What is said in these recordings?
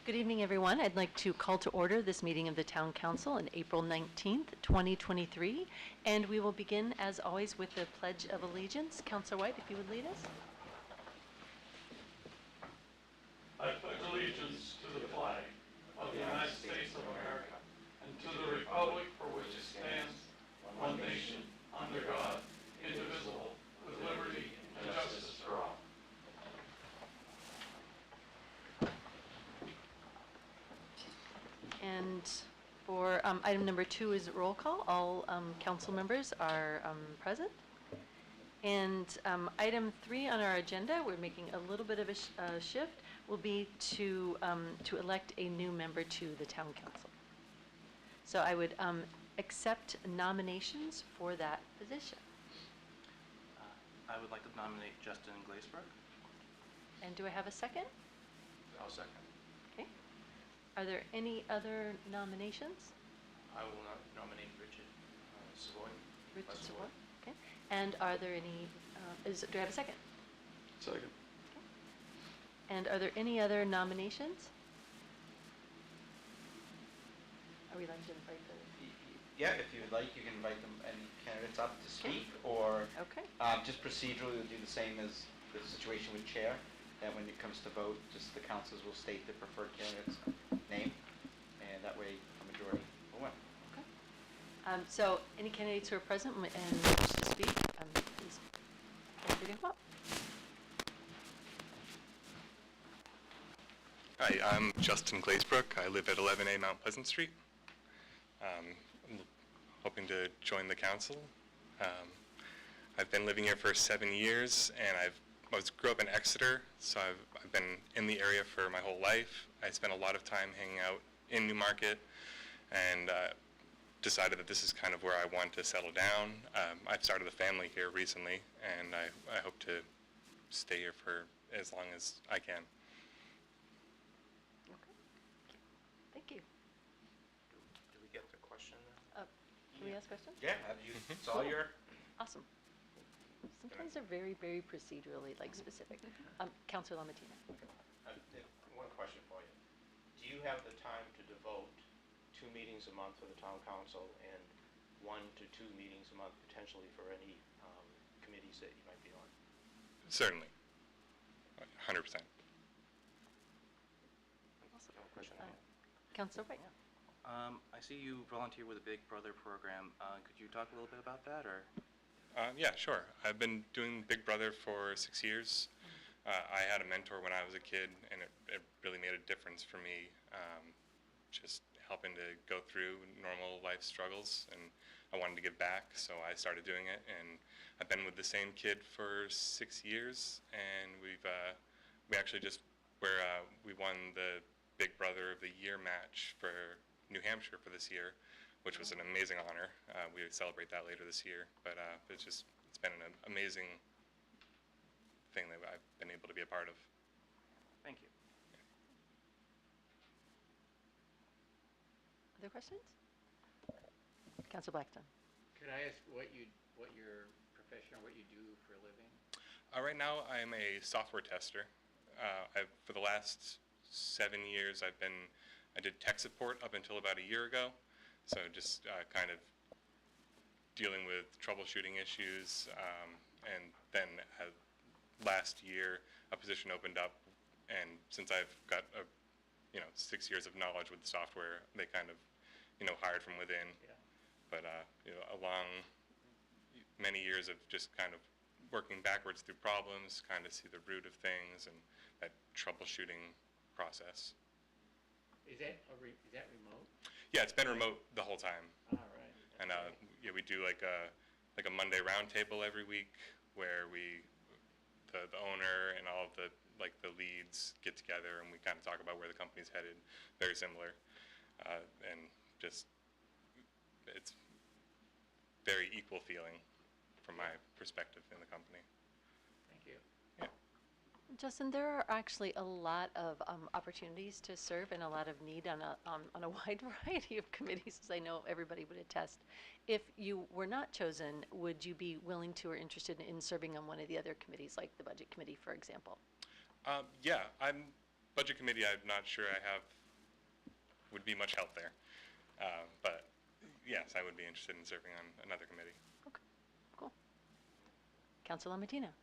Good evening, everyone. I'd like to call to order this meeting of the Town Council on April 19th, 2023. And we will begin, as always, with the Pledge of Allegiance. Councilor White, if you would lead us. I pledge allegiance to the flag of the United States of America and to the republic for which it stands, one nation, under God, indivisible, with liberty and justice for all. And for item number 2 is roll call. All council members are present. And item 3 on our agenda, we're making a little bit of a shift, will be to elect a new member to the Town Council. So I would accept nominations for that position. I would like to nominate Justin Glazebrook. And do I have a second? I'll second. Okay. Are there any other nominations? I will nominate Richard Savoy. Richard Savoy. Okay. And are there any, do I have a second? Second. Okay. And are there any other nominations? Are we allowed to invite the... Yeah, if you would like, you can invite them, any candidates up to speak, or Okay. just procedurally, we'll do the same as the situation with chair, that when it comes to vote, just the councils will state the preferred candidate's name, and that way a majority will win. Okay. So any candidates who are present and wish to speak, please feel free to come up. Hi, I'm Justin Glazebrook. I live at 11A Mount Pleasant Street. I'm hoping to join the council. I've been living here for 7 years, and I grew up in Exeter, so I've been in the area for my whole life. I spent a lot of time hanging out in Newmarket, and decided that this is kind of where I want to settle down. I've started a family here recently, and I hope to stay here for as long as I can. Okay. Thank you. Do we get the question? Can we ask questions? Yeah, it's all your... Awesome. Sometimes they're very, very procedurally specific. Councilor Lamattina. One question for you. Do you have the time to devote 2 meetings a month for the town council and 1 to 2 meetings a month potentially for any committees that you might be on? Certainly. 100%. Awesome. Question. Councilor White. I see you volunteer with the Big Brother program. Could you talk a little bit about that, or? Yeah, sure. I've been doing Big Brother for 6 years. I had a mentor when I was a kid, and it really made a difference for me, just helping to go through normal life struggles, and I wanted to give back, so I started doing it, and I've been with the same kid for 6 years, and we actually just, we won the Big Brother of the Year match for New Hampshire for this year, which was an amazing honor. We celebrate that later this year, but it's been an amazing thing that I've been able to be a part of. Thank you. Other questions? Councilor Blackstone. Could I ask what your profession, or what you do for a living? Right now, I'm a software tester. For the last 7 years, I did tech support up until about a year ago. So just kind of dealing with troubleshooting issues, and then last year a position opened up, and since I've got 6 years of knowledge with the software, they kind of hired from within. Yeah. But along many years of just kind of working backwards through problems, kind of see the root of things and that troubleshooting process. Is that remote? Yeah, it's been remote the whole time. All right. And yeah, we do like a Monday roundtable every week where the owner and all of the leads get together and we kind of talk about where the company's headed. Very similar, and just it's very equal feeling from my perspective in the company. Thank you. Justin, there are actually a lot of opportunities to serve and a lot of need on a wide variety of committees, as I know everybody would attest. If you were not chosen, would you be willing to or interested in serving on one of the other committees, like the Budget Committee, for example? Yeah, I'm Budget committee, I'm not sure would be much help there. But yes, I would be interested in serving on another committee. Okay, cool. Councilor Mattina?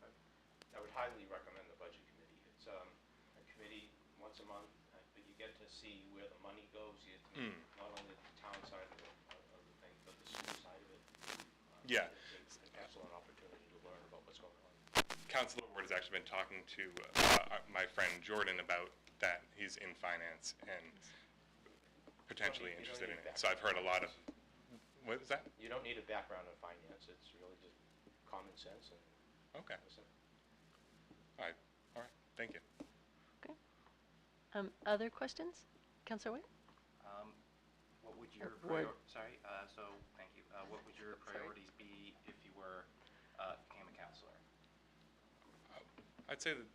I would highly recommend the budget committee. It's a committee once a month, but you get to see where the money goes. You get to meet not only the town side of the thing, but the school side of it. Yeah. It's an excellent opportunity to learn about what's going on. Councilor Ward has actually been talking to my friend Jordan about that. He's in finance and potentially You don't interested in need it. So I've heard a lot of, what was that? You don't need a background in finance. It's really just common sense and Okay. listen. All right, thank you. Okay. Other questions? Councilor White? What would your Ward. thank you. What would your Sorry. priorities be if you were became a counselor? I'd say that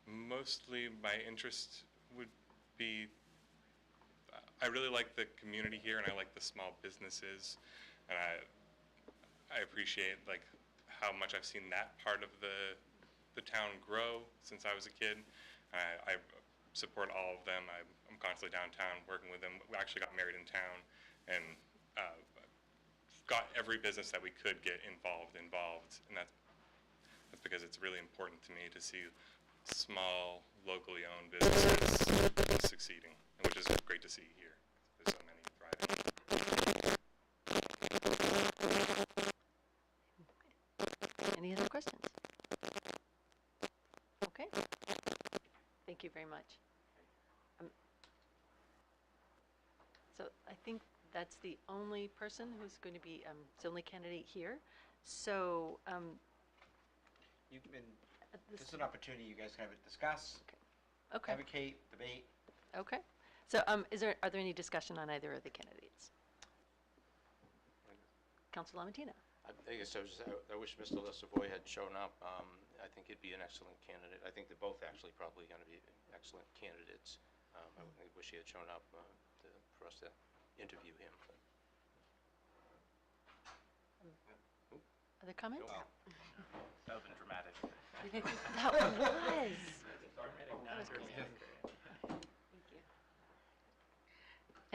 mostly my interest would be, I really like the community here and I like the small businesses, and I appreciate like how much I've seen that part of the town grow since I was a kid. I support all of them. I'm constantly downtown working with them. We actually got married in town and got every business that we could get involved, and that's because it's really important to me to see small, locally owned businesses succeeding, which is great to see here. There's so many thriving. Any other questions? Okay. Thank you very much. So I think that's the only person who's going to be, the only candidate here. So You can, at this, this is an opportunity you guys can have it discuss, okay, advocate, debate. okay. So are there any discussion on either of the candidates? Councilor Lamantina? I guess I wish Mr. Lesavoy had shown up. I think he'd be an excellent candidate. I think they're both actually probably going to be excellent candidates. I wish he had shown up for us to interview him. Other comments? Well, that would have been dramatic. That was. That was great. Thank you.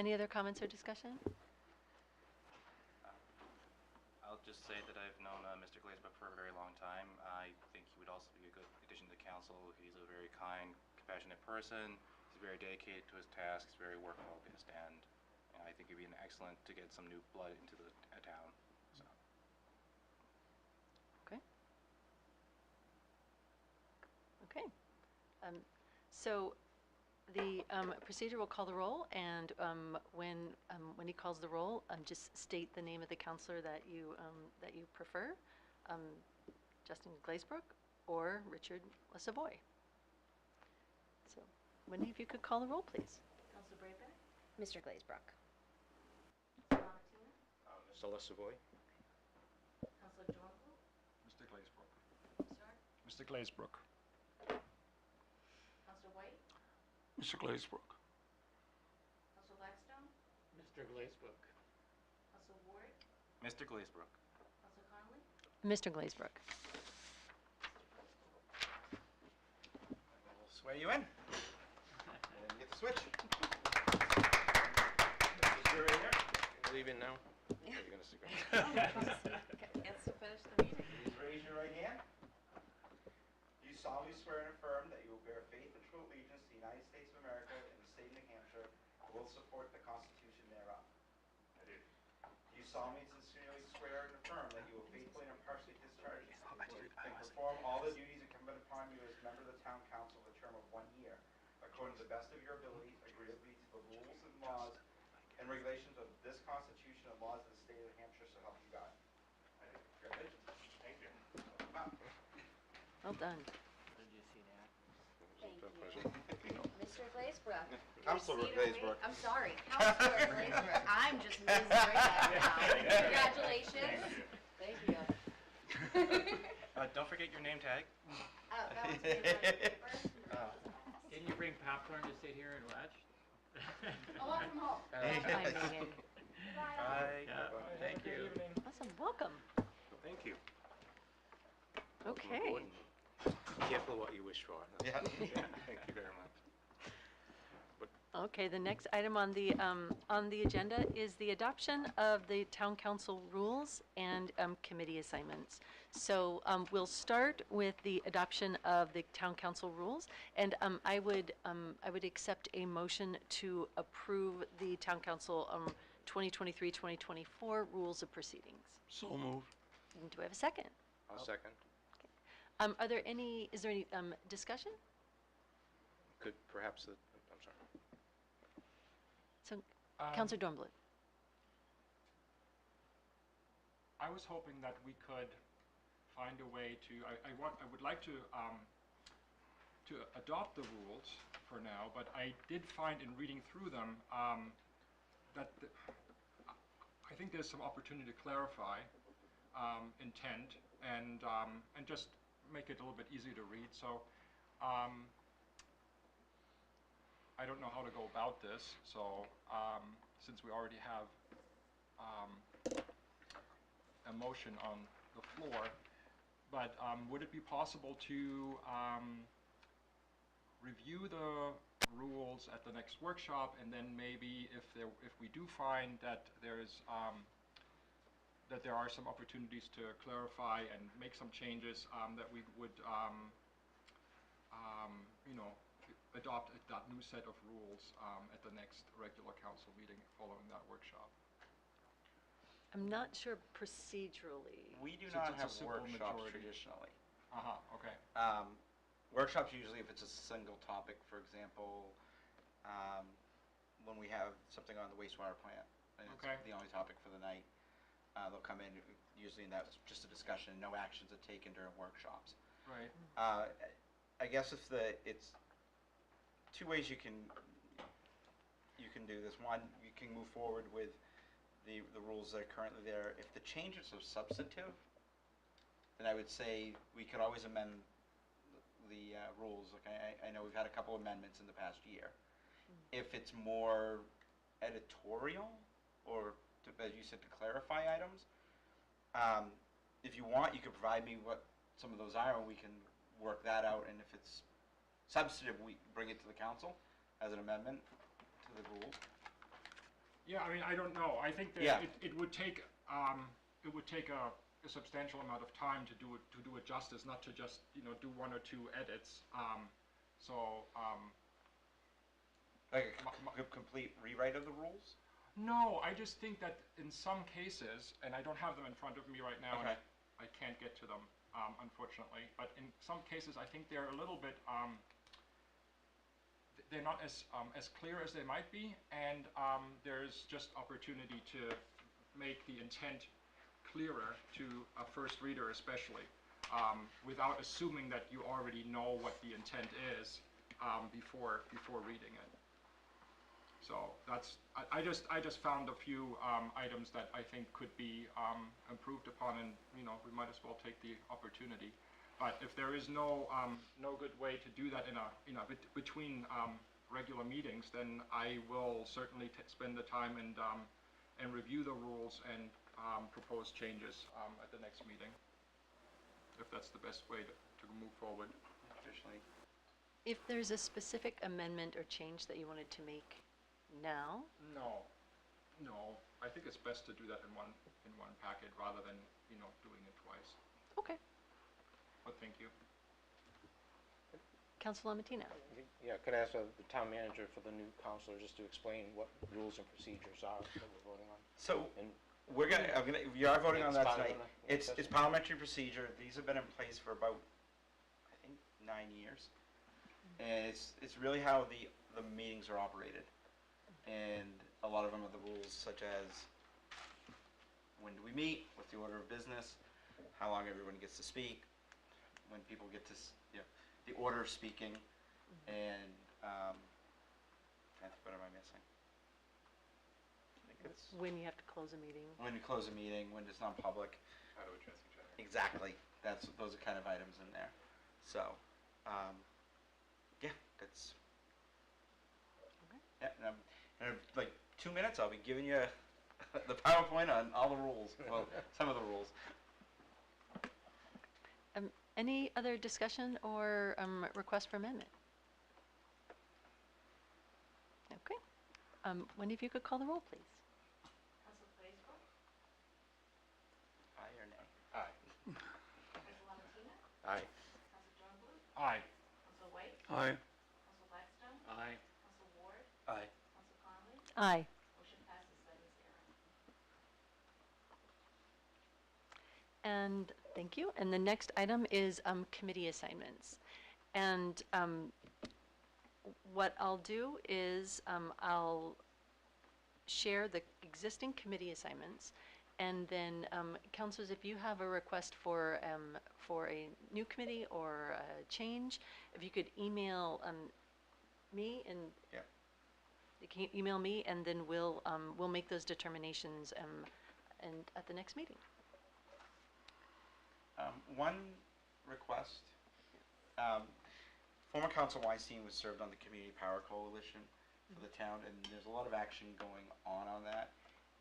Any other comments or discussion? I'll just say that I've known Mr. Glazebrook for a very long time. I think he would also be a good addition to council. He's a very kind, compassionate person. He's very dedicated to his tasks, very work focused, and I think it'd be an excellent to get some new blood into the town. So. Okay. Okay. So the procedure will call the roll, and when he calls the roll, just state the name of the counselor that you prefer, Justin Glazebrook or Richard Lesavoy. So, Wendy, if you could call the roll, please. Councilor Brayback? Mr. Glazebrook. Lamantina? Mr. Lesavoy? Councilor Dorval? Mr. Glazebrook. Sir? Mr. Glazebrook. Councilor White? Mr. Glazebrook. Councilor Blackstone? Mr. Glazebrook. Councilor Ward? Mr. Glazebrook. Councilor Connolly? Mr. Glazebrook. We'll swear you in. And you get the switch. You're in here? You're leaving now? Or are you going to stick around? Gets to finish the meeting. Please raise your right hand. Do you solemnly swear and affirm that you will bear faith and true allegiance to the United States of America and the state of New Hampshire, and will support the Constitution thereof? I do. Do you solemnly and sincerely swear and affirm that you will faithfully and impartially discharge and perform all the duties incumbent upon you as member of the town council for a term of 1 year, according to the best of your ability, agreeably to the rules and laws and regulations of this Constitution and laws of the state of New Hampshire, so help you God? I do. Congratulations. Thank you. Well done. Did you see that? Thank My you. pleasure. Mr. Glazebrook. Councilor Your seat away- Glazebrook. I'm sorry, Councilor Glazebrook. I'm just Ms. Brayback now. Congratulations. Thank you. Don't forget your name tag. That one's good on paper. Didn't you bring popcorn to sit here and watch? Oh, I'm from home. Hi, meeting. Bye. Yeah, thank you. Awesome. Welcome. Thank you. Okay. Be careful what you wish for. Yeah. Thank you very much. Okay, the next item on the agenda is the adoption of the town council rules and committee assignments. So we'll start with the adoption of the town council rules, and I would accept a motion to approve the town council 2023-2024 rules of proceedings. So moved. And do I have a second? I'll second. Is there any discussion? Could perhaps I'm sorry. So, Councilor Dornbluth. I was hoping that we could find a way to, I would like to adopt the rules for now, but I did find in reading through them that I think there's some opportunity to clarify intent and just make it a little bit easier to read. So I don't know how to go about this. So since we already have a motion on the floor, but would it be possible to review the rules at the next workshop, and then maybe if we do find that there are some opportunities to clarify and make some changes, that we would adopt that new set of rules at the next regular council meeting following that workshop. I'm not sure procedurally. We do Since not it's a have simple workshops majority. traditionally. Okay. Workshops usually if it's a single topic, for example, when we have something on the wastewater plant, and it's Okay. the only topic for the night, they'll come in, usually and that's just a discussion, no actions are taken during workshops. Right. I guess it's two ways you can do this. One, you can move forward with the rules that are currently there. If the changes are substantive, then I would say we could always amend the rules. Okay, I know we've had a couple amendments in the past year. If it's more editorial, or as you said, to clarify items, if you want, you could provide me what some of those are, and we can work that out. And if it's substantive, we bring it to the council as an amendment to the rules. Yeah, I mean, I don't know. I think that Yeah. it would take a substantial amount of time to do it justice, not to just do one or two edits. Like a complete rewrite of the rules? No, I just think that in some cases, and I don't have them in front of me right now, Okay. and I can't get to them, unfortunately. But in some cases, I think they're a little bit. They're not as clear as they might be, and there's just opportunity to make the intent clearer to a first reader, especially, without assuming that you already know what the intent is before reading it. So I just found a few items that I think could be improved upon, and we might as well take the opportunity. But if there is no good way to do that between regular meetings, then I will certainly spend the time and review the rules and propose changes at the next meeting, if that's the best way to move forward. Traditionally. If there's a specific amendment or change that you wanted to make now, No, I think it's best to do that in one packet rather than doing it twice. okay. But thank you. Councilor Matina. Yeah, could I ask the town manager for the new councilor just to explain what rules and procedures are that we're voting on? So And we are voting on It's that part of tonight. the It's session? parliamentary procedure. These have been in place for about, I think, 9 years. And it's really how the meetings are operated. And a lot of them are the rules such as when do we meet, what's the order of business, how long everyone gets to speak, when people get to, the order of speaking, and what am I missing? I think it's When you have to close a meeting. when you close a meeting, when it's non-public. How to address each other. Exactly. Those are kind of items in there. So, yeah, that's. Okay. Yeah, and in like 2 minutes, I'll be giving you the PowerPoint on all the rules. Well, some of the rules. Any other discussion or request for amendment? Okay. Wendy, if you could call the roll, please. Council Glazebrook, Aye or nay? Aye. Council Lamatina, Aye. Council Dornbluth, Aye. Council White, Aye. Council Blackstone, Aye. Council Ward, Aye. Council Conley, Aye. motion passes 7-0. And thank you. And the next item is committee assignments. And what I'll do is I'll share the existing committee assignments, and then councilors, if you have a request for a new committee or a change, if you could email me, and Yep. you can email me, and then we'll make those determinations and at the next meeting. One request, former Council Weinstein was served on the Community Power Coalition for the town, and there's a lot of action going on that.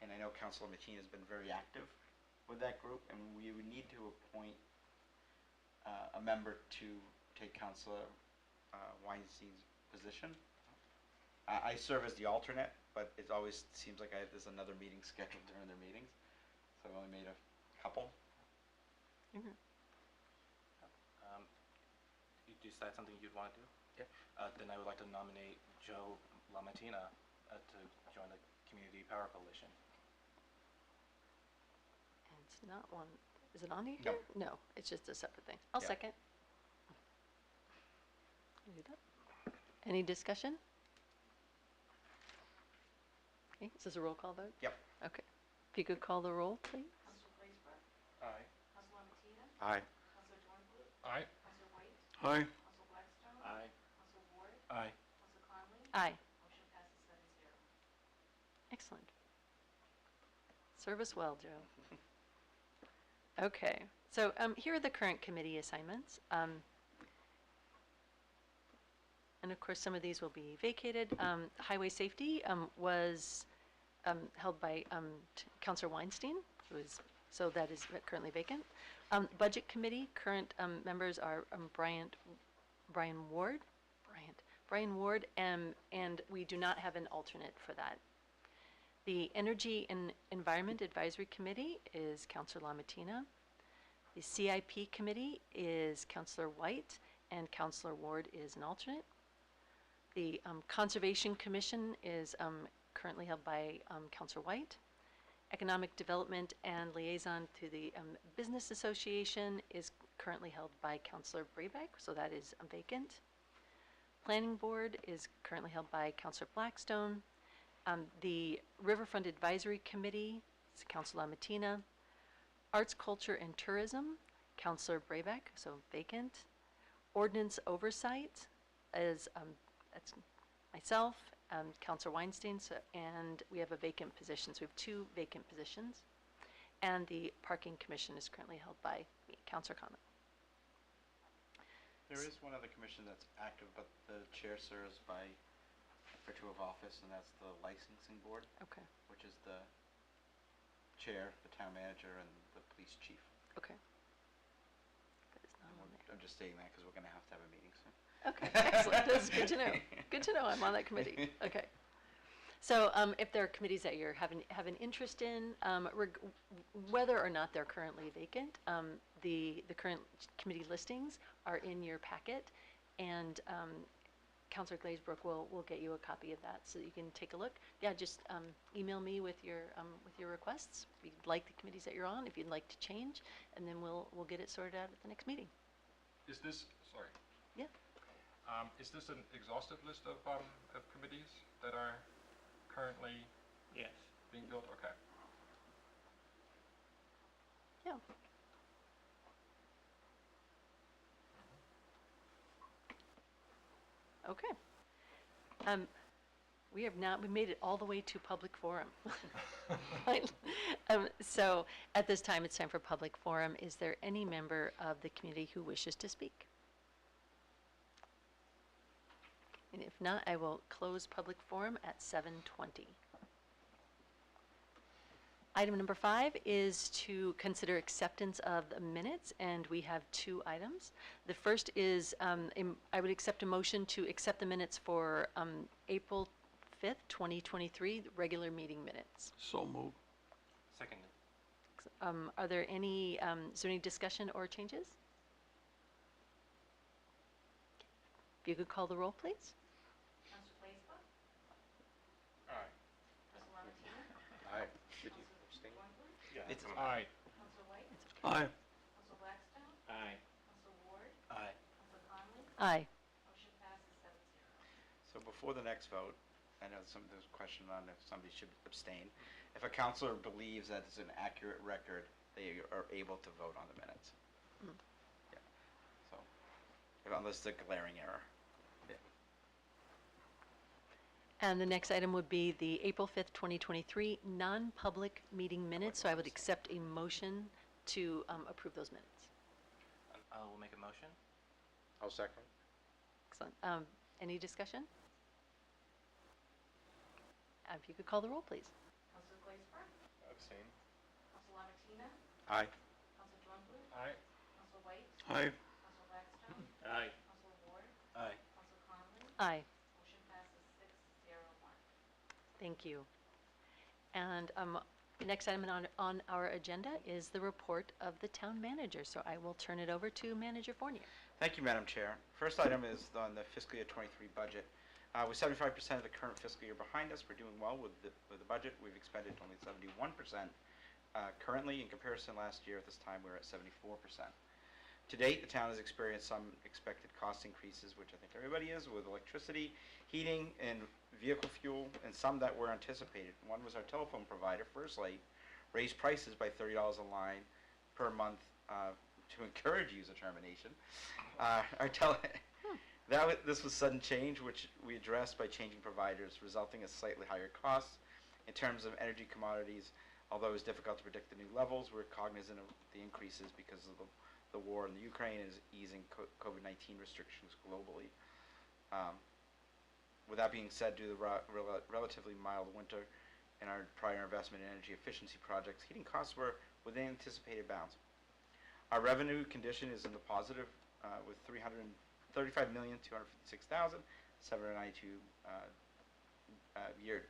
And I know Councilor Matina has been very active with that group, and we would need to appoint a member to take Councilor Weinstein's position. I serve as the alternate, but it always seems like there's another meeting scheduled during their meetings, so I've only made a couple. Mhm. Is that something you'd want to do? Yep. Then I would like to nominate Joe Lamatina to join the Community Power Coalition. And it's not one, is it on here? No. No, it's just a separate thing. I'll Yeah. second. Do that. Any discussion? Okay, is this a roll call vote? Yep. Okay. If you could call the roll, please. Council Glazebrook, Aye. Council Lamatina, Aye. Council Dornbluth, Aye. Council White, Aye. Council Blackstone, Aye. Council Ward, Aye. Council Conley, Aye. motion passes 7-0. Excellent. Serve us well, Joe. Okay, so here are the current committee assignments. And of course, some of these will be vacated. Highway safety was held by Councilor Weinstein, so that is currently vacant. Budget committee, current members are Brian Ward, and we do not have an alternate for that. The Energy and Environment Advisory Committee is Councilor Lamatina. The CIP Committee is Councilor White, and Councilor Ward is an alternate. The Conservation Commission is currently held by Councilor White. Economic Development and Liaison to the Business Association is currently held by Councilor Brayback, so that is vacant. Planning Board is currently held by Councilor Blackstone. The Riverfront Advisory Committee is Councilor Lamatina. Arts, Culture, and Tourism, Councilor Brayback, so vacant. Ordinance Oversight is that's myself, Councilor Weinstein, and we have a vacant position. So we have 2 vacant positions. And the Parking Commission is currently held by me, Councilor Conley. There is one other commission that's active, but the chair serves by virtue of office, and that's the licensing board, Okay, which is the chair, the town manager, and the police chief. okay. That is not on there. I'm just stating that because we're going to have a meeting soon. Okay, excellent. That's good to know. Good to know I'm on that committee. Okay. So if there are committees that you have an interest in, whether or not they're currently vacant, the current committee listings are in your packet, and Councilor Glazebrook will get you a copy of that so that you can take a look. Yeah, just email me with your requests. If you'd like the committees that you're on, if you'd like to change, and then we'll get it sorted out at the next meeting. Is this, sorry. Yeah. Is this an exhaustive list of committees that are currently Yes. being built? Okay. Yeah. Okay. We made it all the way to public forum. Right. So at this time, it's time for public forum. Is there any member of the community who wishes to speak? And if not, I will close public forum at 7:20. Item number 5 is to consider acceptance of the minutes, and we have 2 items. The first is I would accept a motion to accept the minutes for April 5th, 2023, the regular meeting minutes. So moved. Seconded. Are there any, is there any discussion or changes? If you could call the roll, please. Counselor Glazebrook? Aye. Counselor Lamatina? Aye. Did you abstain? Dwumfour? It's Aye. Counselor White? Aye. Counselor Blackstone? Aye. Counselor Ward? Aye. Counselor Conley? Aye. Motion passes 7-0. So before the next vote, I know there's a question on if somebody should abstain. If a counselor believes that it's an accurate record, they are able to vote on the minutes. Mm. Yeah. So, unless it's a glaring error. Yeah. And the next item would be the April 5th, 2023 non-public meeting minutes. So I would accept a motion to approve those minutes. I will make a motion. I'll second. Excellent. Any discussion? If you could call the roll, please. Counselor Glazebrook? Abstain. Counselor Lamatina? Aye. Counselor Dwumfour? Aye. Counselor White? Aye. Counselor Blackstone? Aye. Counselor Ward? Aye. Counselor Conley? Aye. Motion passes 6-0-1. Thank you. And the next item on our agenda is the report of the town manager. So I will turn it over to Manager Fournier. Thank you, Madam Chair. First item is on the fiscal year 23 budget. With 75% of the current fiscal year behind us, we're doing well with the budget. We've expended only 71% currently. In comparison, last year at this time, we were at 74%. To date, the town has experienced some expected cost increases, which I think everybody is, with electricity, heating, and vehicle fuel, and some that were anticipated. One was our telephone provider, First Light, raised prices by $30 a line per month to encourage user termination. This was sudden change, which we addressed by changing providers, resulting in slightly higher costs in terms of energy commodities. Although it was difficult to predict the new levels, we're cognizant of the increases because of the war in the Ukraine is easing COVID-19 restrictions globally. With that being said, due to the relatively mild winter and our prior investment in energy efficiency projects, heating costs were within anticipated bounds. Our revenue condition is in the positive with $35,256,792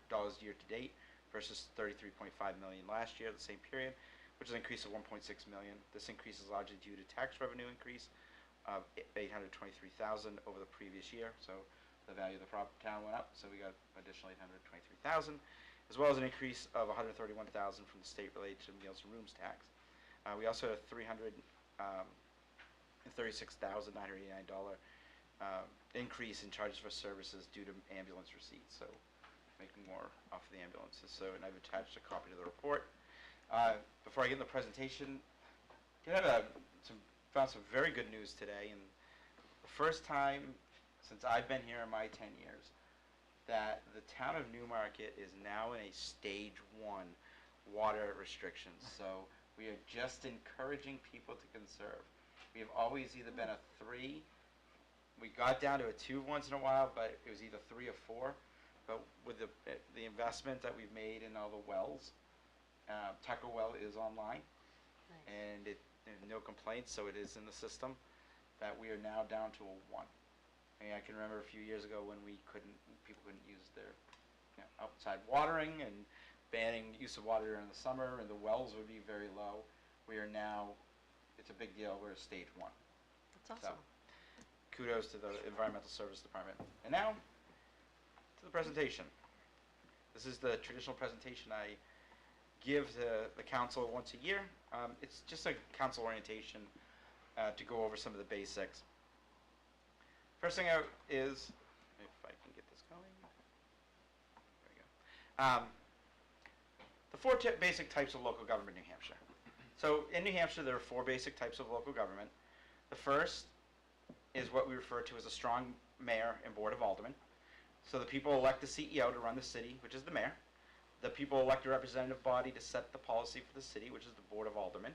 dollars year to date versus $33.5 million last year, the same period, which is an increase of $1.6 million. This increase is largely due to tax revenue increase of $823,000 over the previous year. So the value of the town went up, so we got additional $823,000, as well as an increase of $131,000 from the state related to meals and rooms tax. We also had a $336,989 increase in charges for services due to ambulance receipts, so making more off of the ambulances. So, and I've attached a copy of the report. Before I get in the presentation, found some very good news today, and the first time since I've been here in my 10 years that the town of Newmarket is now in a stage 1 water restrictions. So we are just encouraging people to conserve. We have always either been a 3. We got down to a 2 once in a while, but it was either 3 or 4. But with the investment that we've made in all the wells, Tucker Well is online, and there's no complaints, so it is in the system. That we are now down to a 1. I can remember a few years ago when people couldn't use their outside watering and banning use of water during the summer, and the wells would be very low. We are now, it's a big deal. We're at stage 1. That's awesome. So, kudos to the Environmental Service Department. And now, to the presentation. This is the traditional presentation I give the council once a year. It's just a council orientation to go over some of the basics. First thing out is, if I can get this going. There we go. The 4 basic types of local government in New Hampshire. So in New Hampshire, there are 4 basic types of local government. The first is what we refer to as a strong mayor and board of aldermen. So the people elect the CEO to run the city, which is the mayor. The people elect a representative body to set the policy for the city, which is the board of aldermen.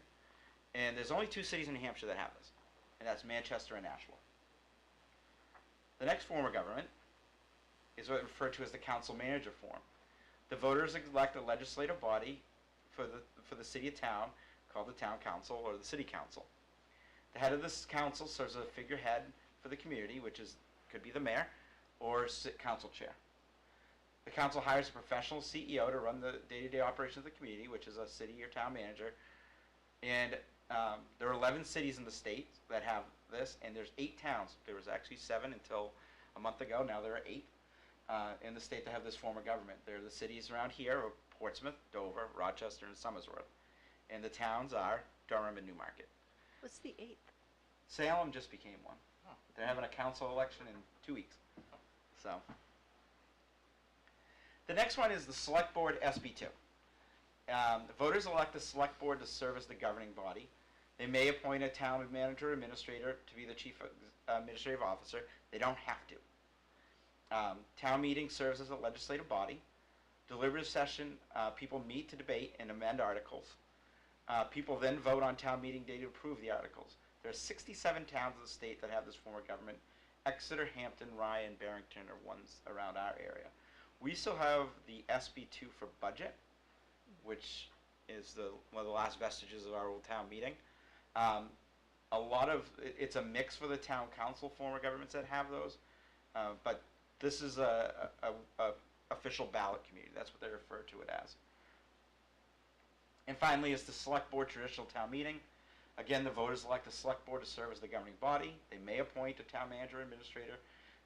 And there's only 2 cities in New Hampshire that have this, and that's Manchester and Nashua. The next form of government is what is referred to as the council manager form. The voters elect a legislative body for the city of town called the town council or the city council. The head of this council serves as a figurehead for the community, which could be the mayor or council chair. The council hires a professional CEO to run the day-to-day operations of the community, which is a city or town manager. And there are 11 cities in the state that have this, and there's 8 towns. There was actually 7 until a month ago. Now there are 8 in the state that have this form of government. There are the cities around here of Portsmouth, Dover, Rochester, and Somersworth. And the towns are Durham and Newmarket. What's the 8th? Salem just became one. Oh. They're having a council election in 2 weeks. So, the next one is the Select Board SB2. The voters elect the Select Board to serve as the governing body. They may appoint a town manager or administrator to be the chief administrative officer. They don't have to. Town meeting serves as a legislative body. Deliberative session, people meet to debate and amend articles. People then vote on town meeting day to approve the articles. There are 67 towns in the state that have this form of government. Exeter, Hampton, Rye, and Barrington are ones around our area. We still have the SB2 for budget, which is one of the last vestiges of our old town meeting. It's a mix for the town council form of governments that have those, but this is a official ballot community. That's what they refer to it as. And finally is the Select Board traditional town meeting. Again, the voters elect the Select Board to serve as the governing body. They may appoint a town manager or administrator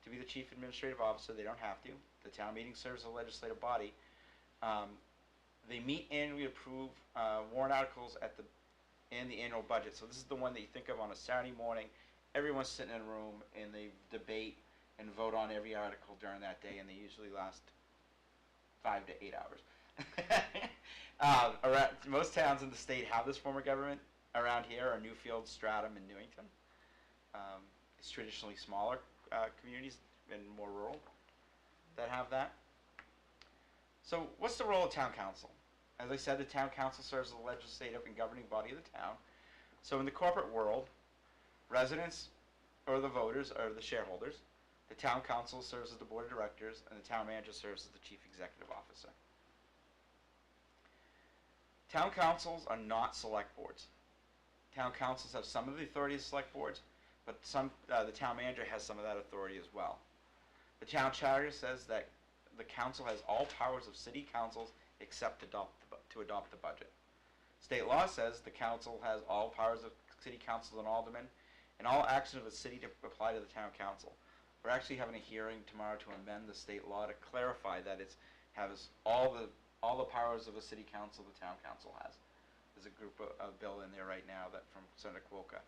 to be the chief administrative officer. They don't have to. The town meeting serves as a legislative body. They meet annually to approve warrant articles and the annual budget. So this is the one that you think of on a Saturday morning. Everyone's sitting in a room and they debate and vote on every article during that day, and they usually last 5 to 8 hours. Most towns in the state have this form of government. Around here are Newfield, Stratham, and Newington. It's traditionally smaller communities and more rural that have that. So what's the role of town council? As I said, the town council serves as the legislative and governing body of the town. So in the corporate world, residents or the voters are the shareholders. The town council serves as the board of directors, and the town manager serves as the chief executive officer. Town councils are not select boards. Town councils have some of the authority of select boards, but the town manager has some of that authority as well. The town charter says that the council has all powers of city councils except to adopt the budget. State law says the council has all powers of city councils and aldermen, and all actions of the city to apply to the town council. We're actually having a hearing tomorrow to amend the state law to clarify that it has all the powers of a city council the town council has. There's a group of bill in there right now that from Senator Quokka.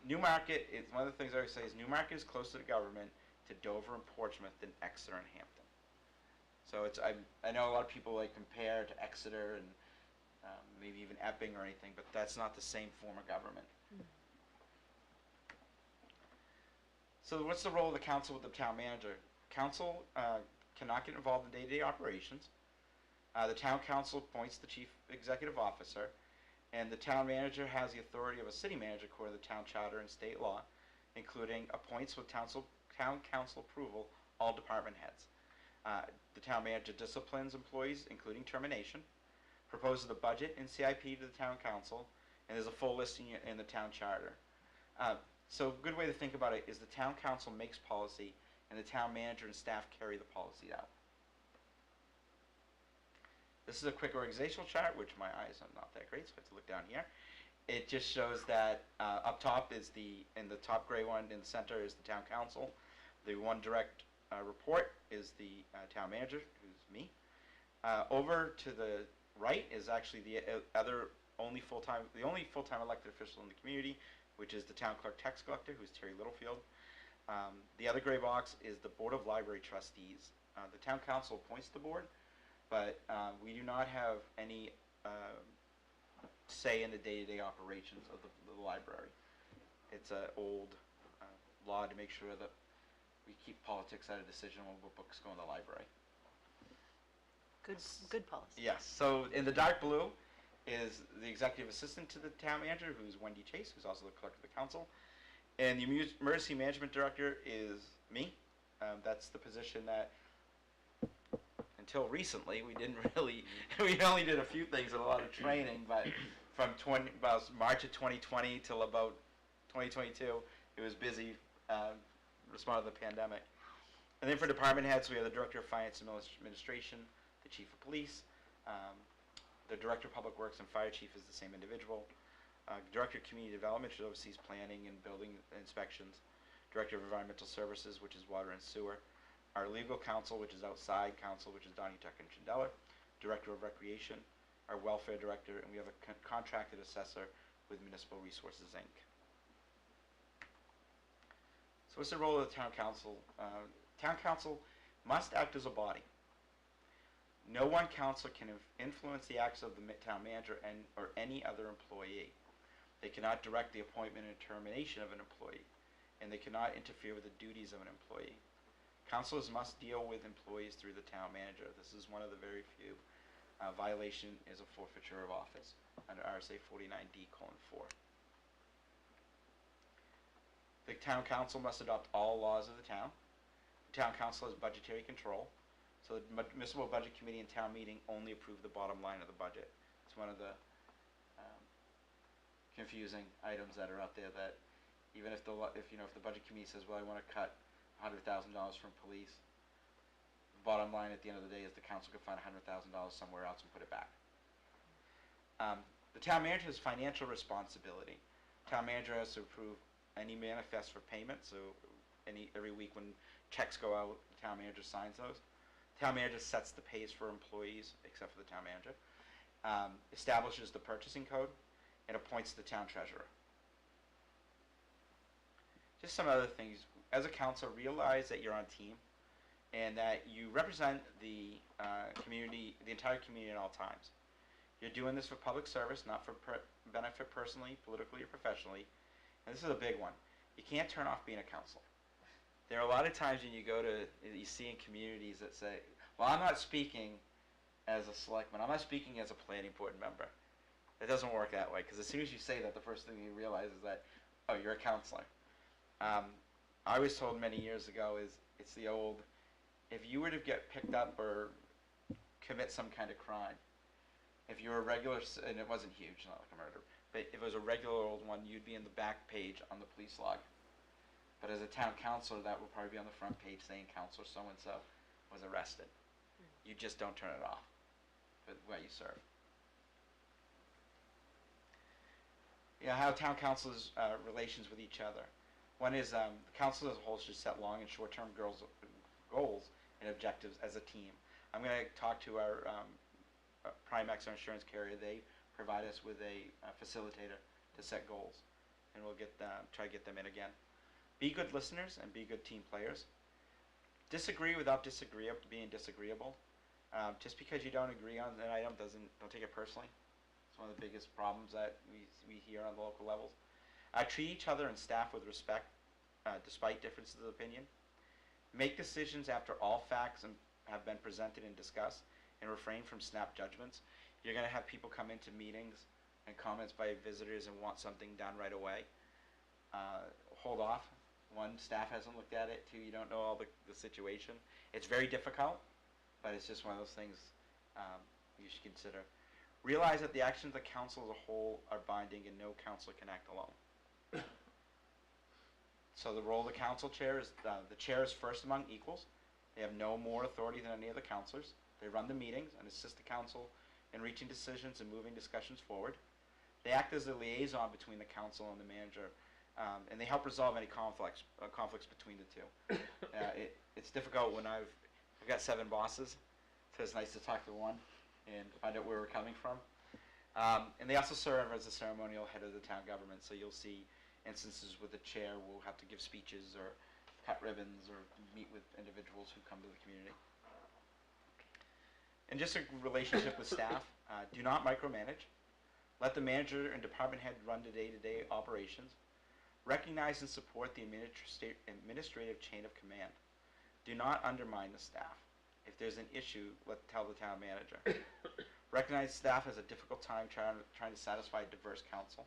Newmarket is one of the things I always say is Newmarket is closer to government to Dover and Portsmouth than Exeter and Hampton. So I know a lot of people like compare to Exeter and maybe even Epping or anything, but that's not the same form of government. So what's the role of the council with the town manager? Council cannot get involved in day-to-day operations. The town council appoints the chief executive officer, and the town manager has the authority of a city manager according to the town charter and state law, including appoints with town council approval all department heads. The town manager disciplines employees, including termination, proposes the budget and CIP to the town council, and there's a full listing in the town charter. So a good way to think about it is the town council makes policy, and the town manager and staff carry the policy out. This is a quick organizational chart, which my eyes are not that great, so I have to look down here. It just shows that up top is in the top gray one in the center is the town council. The one direct report is the town manager, who's me. Over to the right is actually the only full-time elected official in the community, which is the town clerk tax collector, who's Terry Littlefield. The other gray box is the Board of Library Trustees. The town council appoints the board, but we do not have any say in the day-to-day operations of the library. It's an old law to make sure that we keep politics out of decision on what books go in the library. Good policy. Yes. So in the dark blue is the executive assistant to the town manager, who's Wendy Chase, who's also the clerk of the council. And the emergency management director is me. That's the position that until recently we didn't really, we only did a few things and a lot of training, but from about March of 2020 till about 2022, it was busy responding to the pandemic. And then for department heads, we have the Director of Finance and Administration, the Chief of Police, the Director of Public Works and Fire Chief is the same individual. Director of Community Development, which oversees planning and building inspections. Director of Environmental Services, which is water and sewer. Our legal counsel, which is outside counsel, which is Donnie Tuck and Chandler. Director of Recreation, our welfare director, and we have a contracted assessor with Municipal Resources, Inc. So what's the role of the town council? Town council must act as a body. No one council can influence the acts of the town manager or any other employee. They cannot direct the appointment and termination of an employee, and they cannot interfere with the duties of an employee. Councilors must deal with employees through the town manager. This is one of the very few. Violation is a forfeiture of office under RSA 49D:4. The town council must adopt all laws of the town. The town council has budgetary control. So the municipal budget committee and town meeting only approve the bottom line of the budget. It's one of the confusing items that are out there, that even if the budget committee says, well, I want to cut $100,000 from police, the bottom line at the end of the day is the council could find $100,000 somewhere else and put it back. The town manager has financial responsibility. Town manager has to approve any manifest for payment. So every week when checks go out, the town manager signs those. Town manager sets the pays for employees, except for the town manager, establishes the purchasing code, and appoints the town treasurer. Just some other things. As a council, realize that you're on team and that you represent the community, the entire community at all times. You're doing this for public service, not for benefit personally, politically, or professionally. And this is a big one. You can't turn off being a council. There are a lot of times when you see in communities that say, well, I'm not speaking as a selectman, I'm not speaking as a planning board member. It doesn't work that way, because as soon as you say that, the first thing you realize is that, oh, you're a counselor. I was told many years ago it's the old, if you were to get picked up or commit some kind of crime, if you were a regular, and it wasn't huge, not like a murder, but if it was a regular old one, you'd be in the back page on the police log. But as a town councilor, that would probably be on the front page saying Councilor so-and-so was arrested. You just don't turn it off while you serve. How town council's relations with each other. One is the council as a whole should set long and short-term goals and objectives as a team. I'm going to talk to our Primex, our insurance carrier. They provide us with a facilitator to set goals, and we'll try to get them in again. Be good listeners and be good team players. Disagree without being disagreeable. Just because you don't agree on an item, don't take it personally. It's one of the biggest problems that we hear on the local levels. Treat each other and staff with respect, despite differences of opinion. Make decisions after all facts have been presented and discussed, and refrain from snap judgments. You're going to have people come into meetings and comments by visitors and want something done right away. Hold off. One, staff hasn't looked at it. Two, you don't know all the situation. It's very difficult, but it's just one of those things you should consider. Realize that the actions of the council as a whole are binding and no councilor can act alone. So the role of the council chair is, the chair is first among equals. They have no more authority than any of the councilors. They run the meetings and assist the council in reaching decisions and moving discussions forward. They act as a liaison between the council and the manager, and they help resolve any conflicts between the two. It's difficult when I've got 7 bosses, so it's nice to talk to one and find out where we're coming from. And they also serve as the ceremonial head of the town government, so you'll see instances where the chair will have to give speeches or cut ribbons or meet with individuals who come to the community. And just a relationship with staff, do not micromanage. Let the manager and department head run the day-to-day operations. Recognize and support the administrative chain of command. Do not undermine the staff. If there's an issue, tell the town manager. Recognize staff has a difficult time trying to satisfy a diverse council.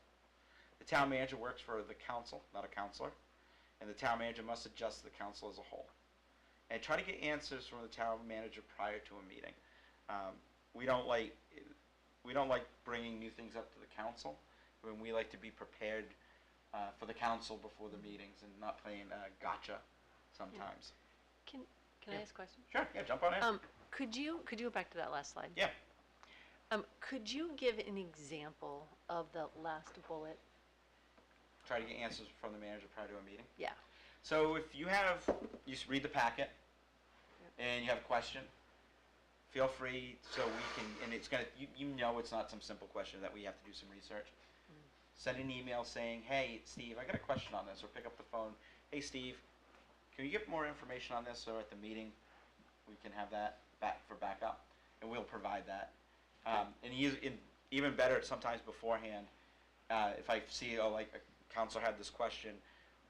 The town manager works for the council, not a councilor, and the town manager must adjust the council as a whole. And try to get answers from the town manager prior to a meeting. We don't like bringing new things up to the council. When we like to be prepared for the council before the meetings and not playing gotcha sometimes. Can I ask a question? Sure, yeah, jump on in. Could you go back to that last slide? Yeah. Could you give an example of the last bullet? Try to get answers from the manager prior to a meeting. Yeah. So if you read the packet, and you have a question, feel free, so we can, and it's gonna, you know it's not some simple question that we have to do some research. Send an email saying, hey, Steve, I got a question on this, or pick up the phone, hey, Steve, can you get more information on this, or at the meeting, we can have that for backup, and we'll provide that. And even better, sometimes beforehand, if I see, like a counselor had this question,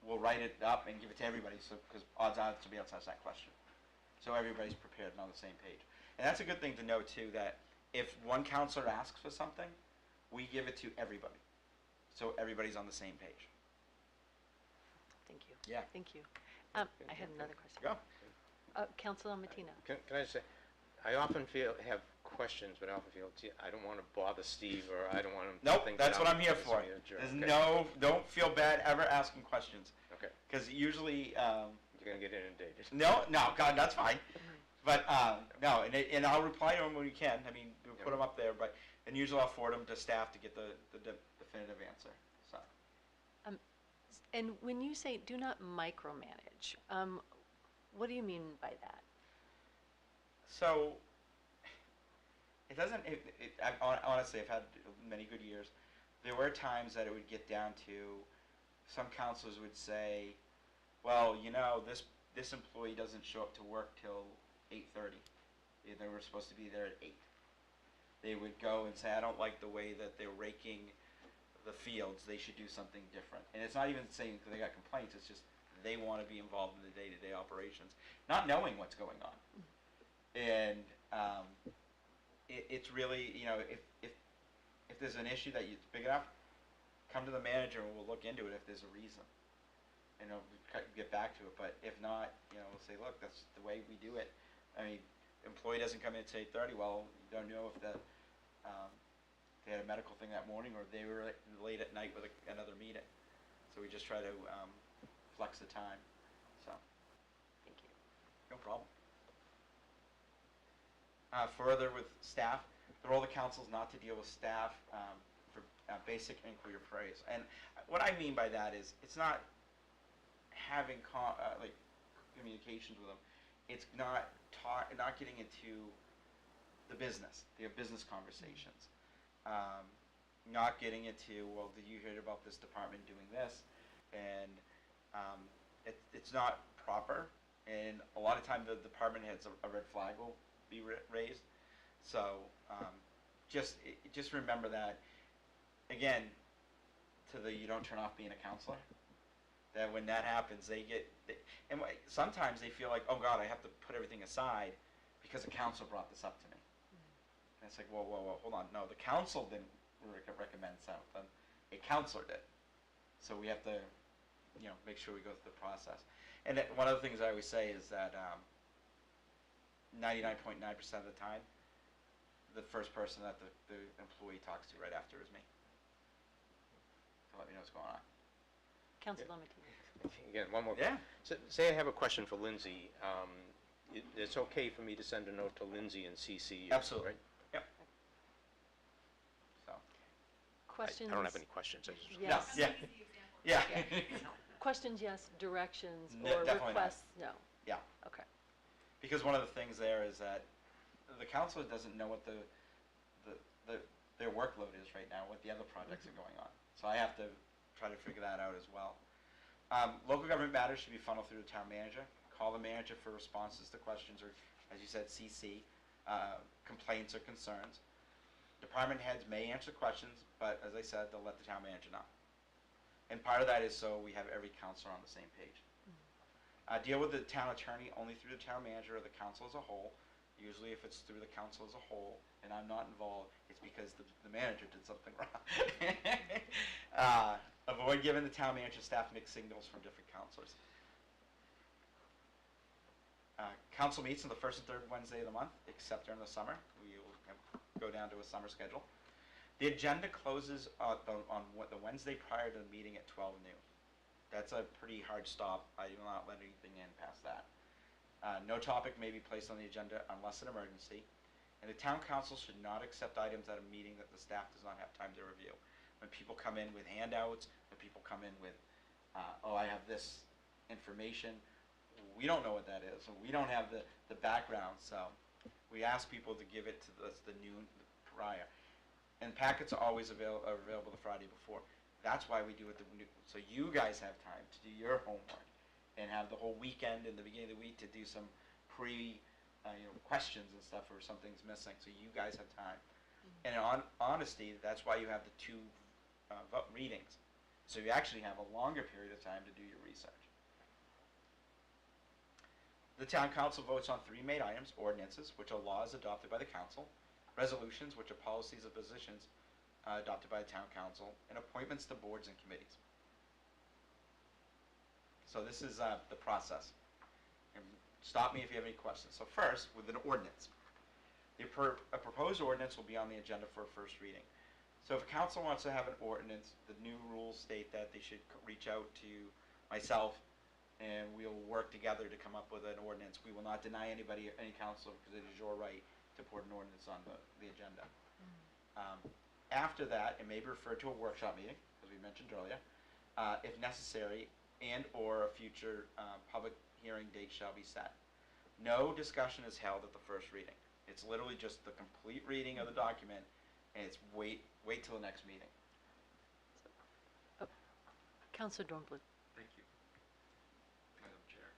we'll write it up and give it to everybody, so, because odds are somebody else has that question. So everybody's prepared and on the same page. And that's a good thing to know too, that if one counselor asks for something, we give it to everybody. So everybody's on the same page. Thank you. Yeah. Thank you. I had another question. Go. Councilor Mattina. Can I just say, I often have questions, but I often feel, gee, I don't want to bother Steve, or I don't want him to Nope, think that's that what I'm here just for. being a jerk. There's Okay. don't feel bad ever asking questions. Okay. Because usually, You're going to get inundated. no, God, that's fine. But, no, and I'll reply to them when we can. I mean, we'll put them up there, and usually I'll forward them to staff to get the definitive answer, so. And when you say do not micromanage, what do you mean by that? So, it doesn't, honestly, I've had many good years. There were times that it would get down to, some counselors would say, well, you know, this employee doesn't show up to work till 8:30. They were supposed to be there at 8. They would go and say, I don't like the way that they're raking the fields, they should do something different. And it's not even saying because they got complaints, it's just they want to be involved in the day-to-day operations, not knowing what's going on. And it's really, you know, if there's an issue that it's big enough, come to the manager and we'll look into it if there's a reason. And we'll get back to it. But if not, you know, we'll say, look, that's the way we do it. I mean, employee doesn't come in at 8:30. Well, you don't know if they had a medical thing that morning or they were late at night with another meeting. So we just try to flex the time. So. Thank you. No problem. Further with staff, the role of the council is not to deal with staff for basic inquiry or praise. And what I mean by that is, it's not having like communications with them. It's not getting into the business conversations. Not getting into, well, did you hear about this department doing this? And it's not proper. And a lot of times the department heads, a red flag will be raised. So just remember that, again, you don't turn off being a counselor. That when that happens, sometimes they feel like, oh God, I have to put everything aside because a counselor brought this up to me. And it's like, whoa, hold on. No, the council didn't recommend something. A counselor did. So we have to, make sure we go through the process. And one of the things I always say is that 99.9% of the time, the first person that the employee talks to right after is me. To let me know what's going on. Councilor Mattina. Again, one more. Yeah. So, say I have a question for Lindsay. It's okay for me to send a note to Lindsay and CC you, Absolutely. right? Yep. So. Questions? I don't have any questions. I just Yes. No, yeah. Questions, yes. Directions No, or definitely not. requests, no. Yeah. Okay. Because one of the things there is that the counselor doesn't know what their workload is right now, what the other projects are going on. So I have to try to figure that out as well. Local government matters should be funneled through the town manager. Call the manager for responses to questions or, as you said, CC, complaints or concerns. Department heads may answer questions, but as I said, they'll let the town manager know. And part of that is so we have every counselor on the same page. Deal with the town attorney only through the town manager or the council as a whole. Usually if it's through the council as a whole and I'm not involved, it's because the manager did something wrong. Avoid giving the town manager staff mixed signals from different counselors. Council meets on the first and third Wednesday of the month, except during the summer. We will go down to a summer schedule. The agenda closes on the Wednesday prior to the meeting at 12 noon. That's a pretty hard stop. I do not let anything in past that. No topic may be placed on the agenda unless an emergency. And the town council should not accept items at a meeting that the staff does not have time to review. When people come in with handouts, when people come in with, I have this information, we don't know what that is, and we don't have the background, so we ask people to give it to the noon prior. And packets are always available the Friday before. That's why we do it so you guys have time to do your homework and have the whole weekend and the beginning of the week to do some questions and stuff, or something's missing, so you guys have time. And in honesty, that's why you have the two readings. So you actually have a longer period of time to do your research. The town council votes on 3 main items: ordinances, which are laws adopted by the council; resolutions, which are policies or positions adopted by the town council; and appointments to boards and committees. So this is the process. And stop me if you have any questions. So first, with an ordinance. A proposed ordinance will be on the agenda for a first reading. So if council wants to have an ordinance, the new rules state that they should reach out to myself, and we'll work together to come up with an ordinance. We will not deny anybody, any council, because it is your right to put an ordinance on the agenda. After that, it may be referred to a workshop meeting, as we mentioned earlier, if necessary, and or a future public hearing date shall be set. No discussion is held at the first reading. It's literally just the complete reading of the document, and it's wait till the next meeting. Councillor Dornblum. Thank you, Madam Chair.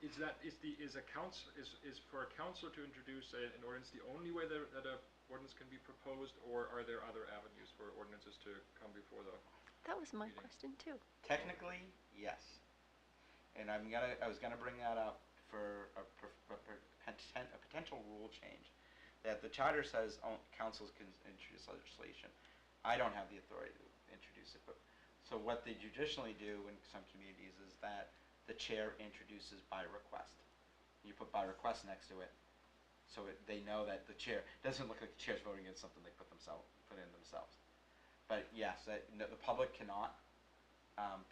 Is for a council to introduce an ordinance the only way that a ordinance can be proposed, or are there other avenues for ordinances to come before the? That was my meeting? question too. Technically, yes. And I was gonna bring that up for a potential rule change. That the charter says councils can introduce legislation. I don't have the authority to introduce it, but so what they traditionally do in some communities is that the chair introduces by request. You put by request next to it, so they know that the chair doesn't look like the chair's voting against something they put in themselves. But yes, the public cannot.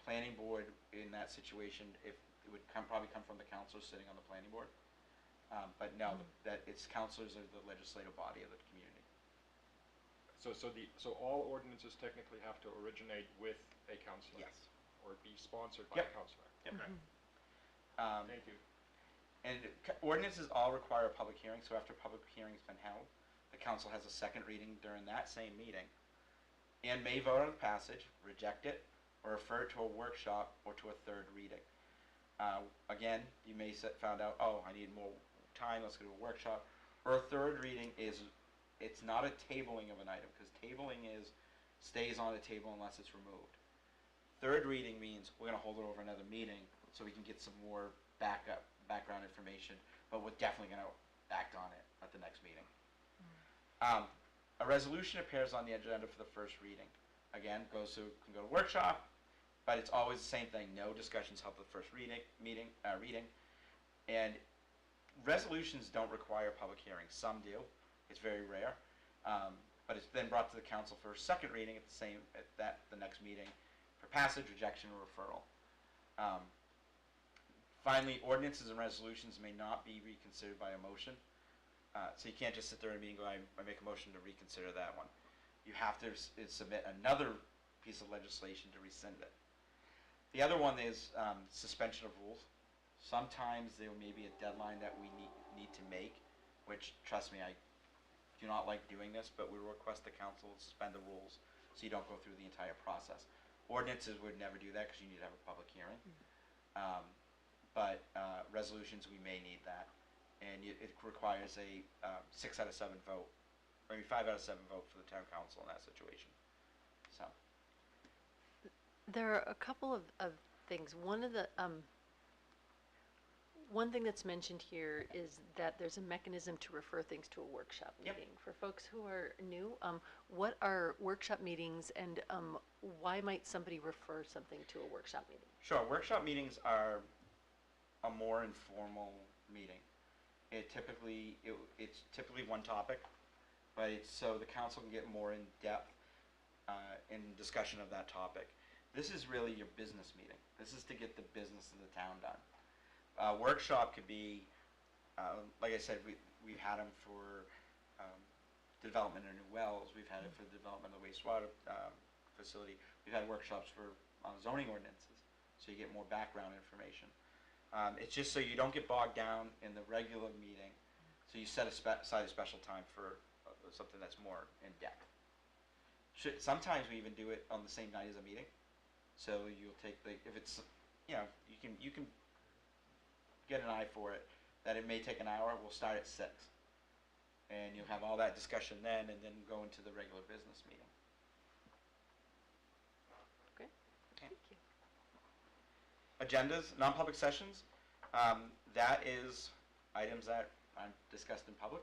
Planning board in that situation, if it would probably come from the councilors sitting on the planning board. But no, that it's councilors are the legislative body of the community. So all ordinances technically have to originate with a councillor? Yes. Or be sponsored by a councillor? Yep. Okay. Thank you. And ordinances all require a public hearing, so after public hearing's been held, the council has a second reading during that same meeting, and may vote on the passage, reject it, or refer it to a workshop or to a third reading. Again, you may found out, I need more time, let's go to a workshop. Or a third reading it's not a tabling of an item, because tabling stays on the table unless it's removed. Third reading means we're going to hold it over another meeting so we can get some more background information, but we're definitely going to act on it at the next meeting. A resolution appears on the agenda for the first reading. Again, can go to workshop, but it's always the same thing. No discussions held at the first reading. And resolutions don't require public hearings. Some do. It's very rare. But it's then brought to the council for a second reading at the next meeting for passage, rejection, or referral. Finally, ordinances and resolutions may not be reconsidered by a motion. So you can't just sit there and go, I make a motion to reconsider that one. You have to submit another piece of legislation to rescind it. The other one is suspension of rules. Sometimes there may be a deadline that we need to make, which, trust me, I do not like doing this, but we request the council suspend the rules so you don't go through the entire process. Ordinances would never do that because you need to have a public hearing. But resolutions, we may need that. And it requires a 6 out of 7 vote, or maybe 5 out of 7 vote for the town council in that situation. So. There are a couple of things. One thing that's mentioned here is that there's a mechanism to refer things to a workshop meeting. Yep. For folks who are new, what are workshop meetings, and why might somebody refer something to a workshop meeting? Sure. Workshop meetings are a more informal meeting. It's typically one topic, but it's so the council can get more in depth in discussion of that topic. This is really your business meeting. This is to get the business of the town done. Workshop could be, like I said, we've had them for development of new wells. We've had it for the development of the wastewater facility. We've had workshops for zoning ordinances, so you get more background information. It's just so you don't get bogged down in the regular meeting, so you set aside a special time for something that's more in depth. Sometimes we even do it on the same night as a meeting, so you'll take if it's, you can get an eye for it that it may take an hour. We'll start at 6, and you'll have all that discussion then, and then go into the regular business meeting. Okay, thank you. Agendas, non-public sessions, that is items that are discussed in public.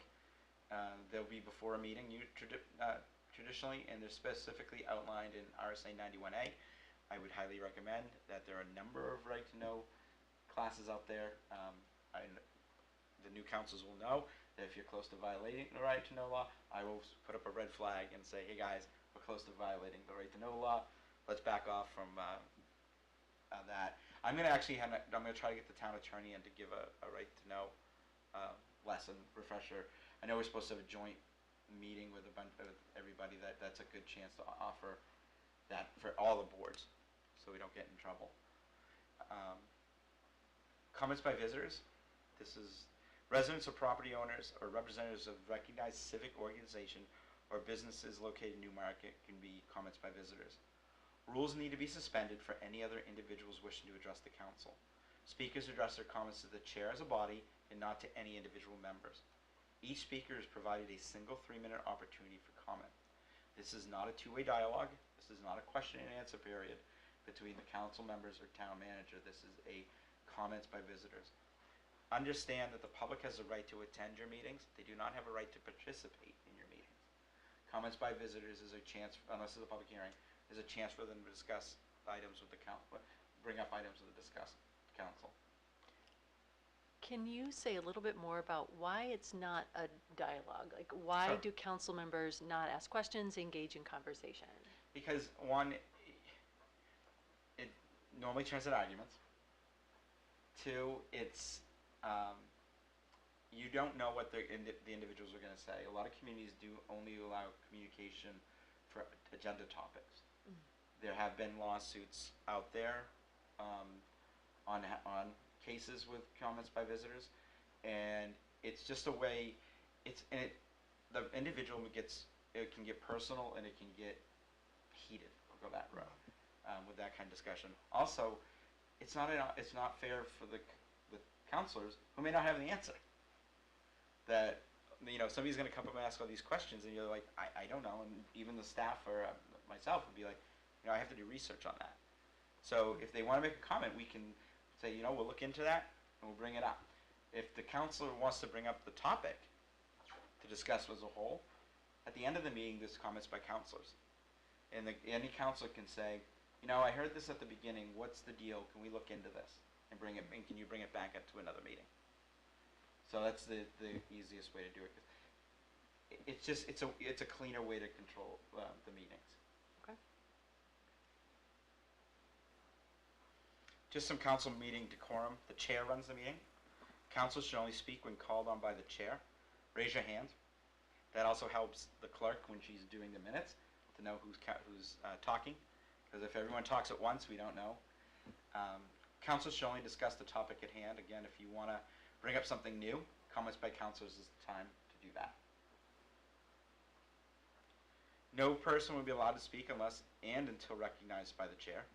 They'll be before a meeting traditionally, and they're specifically outlined in RSA 91A. I would highly recommend that. There are a number of right-to-know classes out there. The new councils will know that if you're close to violating the right-to-know law, I will put up a red flag and say, hey guys, we're close to violating the right-to-know law. Let's back off from that. I'm going to try to get the town attorney in to give a right-to-know lesson, refresher. I know we're supposed to have a joint meeting with everybody. That's a good chance to offer that for all the boards, so we don't get in trouble. Comments by visitors. This is residents or property owners or representatives of recognized civic organization or businesses located in Newmarket can be comments by visitors. Rules need to be suspended for any other individuals wishing to address the council. Speakers address their comments to the chair as a body and not to any individual members. Each speaker is provided a single 3-minute opportunity for comment. This is not a two-way dialogue. This is not a question and answer period between the council members or town manager. This is a comments by visitors. Understand that the public has a right to attend your meetings. They do not have a right to participate in your meetings. Comments by visitors is a chance, unless it's a public hearing, is a chance for them to discuss items with the council, bring up items with the council. Can you say a little bit more about why it's not a dialogue? Like, why Sure. do council members not ask questions, engage in conversation? Because one, it normally turns into arguments. 2, it's you don't know what the individuals are going to say. A lot of communities do only allow communication for agenda topics. There have been lawsuits out there on cases with comments by visitors, and it's just a way. The individual it can get personal and it can get heated. I'll go that route with that kind of discussion. Also, it's not fair for the counselors who may not have the answer. That somebody's going to come up and ask all these questions, and you're like, I don't know, and even the staff or myself would be like, I have to do research on that. So if they want to make a comment, we can say, we'll look into that and we'll bring it up. If the counselor wants to bring up the topic to discuss as a whole, at the end of the meeting, there's comments by counselors, and any counselor can say, I heard this at the beginning. What's the deal? Can we look into this and can you bring it back up to another meeting? So that's the easiest way to do it. It's a cleaner way to control the meetings. Okay. Just some council meeting decorum. The chair runs the meeting. Council should only speak when called on by the chair. Raise your hand. That also helps the clerk when she's doing the minutes to know who's talking. Because if everyone talks at once, we don't know. Council should only discuss the topic at hand. Again, if you want to bring up something new, comments by councilors is the time to do that. No person will be allowed to speak unless and until recognized by the chair.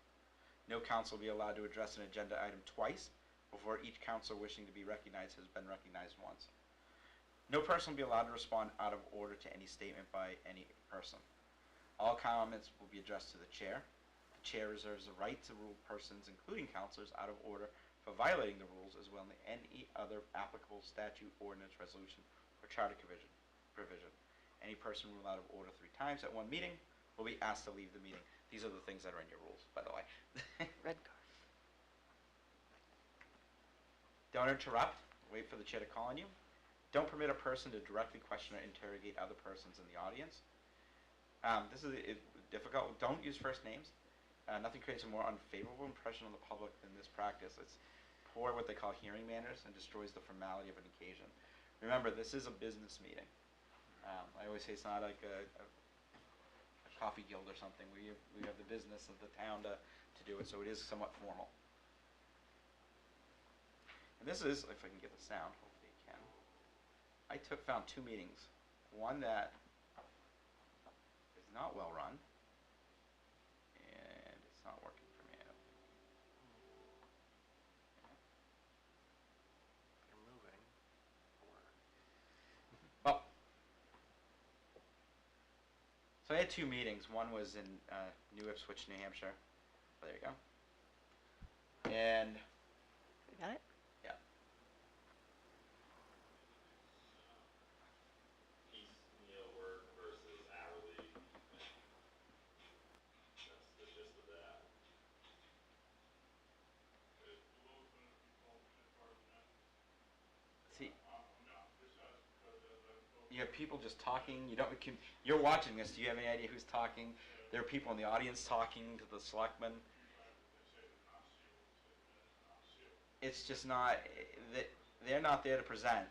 No council will be allowed to address an agenda item twice before each councilor wishing to be recognized has been recognized once. No person will be allowed to respond out of order to any statement by any person. All comments will be addressed to the chair. The chair reserves the right to rule persons, including councilors, out of order for violating the rules, as well as any other applicable statute, ordinance, resolution, or charter provision. Any person ruled out of order 3 times at one meeting will be asked to leave the meeting. These are the things that are in your rules, by the way. Red card. Don't interrupt. Wait for the chair to call on you. Don't permit a person to directly question or interrogate other persons in the audience. This is difficult. Don't use first names. Nothing creates a more unfavorable impression on the public than this practice. It's poor what they call hearing manners and destroys the formality of an occasion. Remember, this is a business meeting. I always say it's not like a coffee guild or something. We have the business of the town to do it, so it is somewhat formal. And this is, if I can get the sound, hopefully you can. I found 2 meetings. One that is not well run, and it's not working for me. I don't think. You're moving. Or Well, so I had 2 meetings. One was in New Ipswich, New Hampshire. There you go. And We got it? yeah, Piecemeal work versus hourly. That's the gist of that. see, you have people just talking. You don't. You're watching this. Do you have any idea who's talking? There are people in the audience talking to the selectmen. It's just not. They're not there to present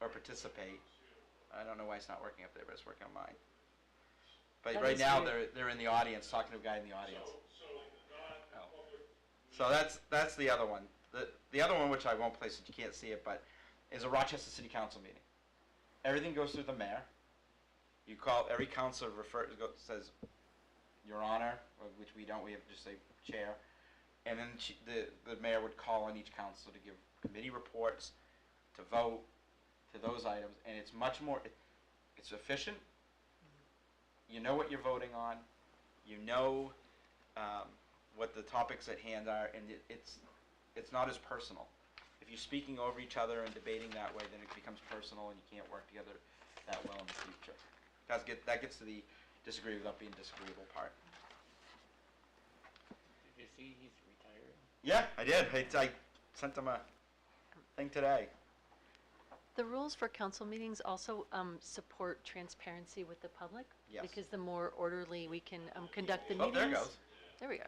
or participate. I don't know why it's not working up there, but it's working on mine. But That right is now weird. they're in the audience talking to a guy in the audience. Oh. So that's the other one. The other one, which I won't place, since you can't see it, but is a Rochester City Council meeting. Everything goes through the mayor. You call every councilor says, Your Honor, which we don't. We have to just say Chair, and then the mayor would call on each councilor to give committee reports, to vote, to those items, and it's much more. It's efficient. You know what you're voting on. You know what the topics at hand are, and it's not as personal. If you're speaking over each other and debating that way, then it becomes personal, and you can't work together that well in the future. That gets to the disagree without being disagreeable part. Did you see he's retiring? Yeah, I did. I sent him a thing today. The rules for council meetings also support transparency with the public. Yes. Because the more orderly we can conduct the Oh, meetings. there it goes. There we go.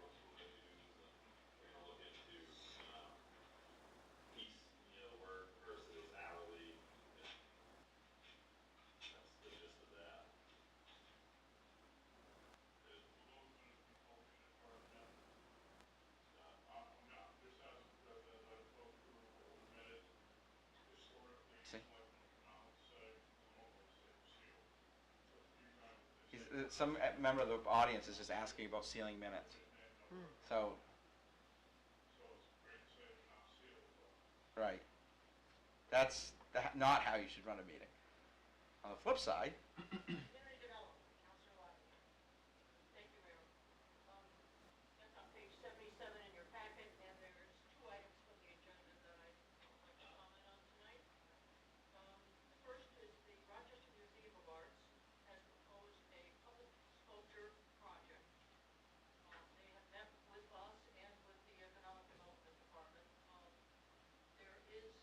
Piecemeal work versus hourly. That's the gist of that. See? Some member of the audience is just asking about sealing minutes. So, right. That's not how you should run a meeting. On the flip side, Community development, Councilor Watley. Thank you, Mayor. That's on page 77 in your packet, and there's 2 items from the agenda that I'd like to comment on tonight. The first is the Rochester Museum of Arts has proposed a public sculpture project. They have met with us and with the Economic Development Department. There is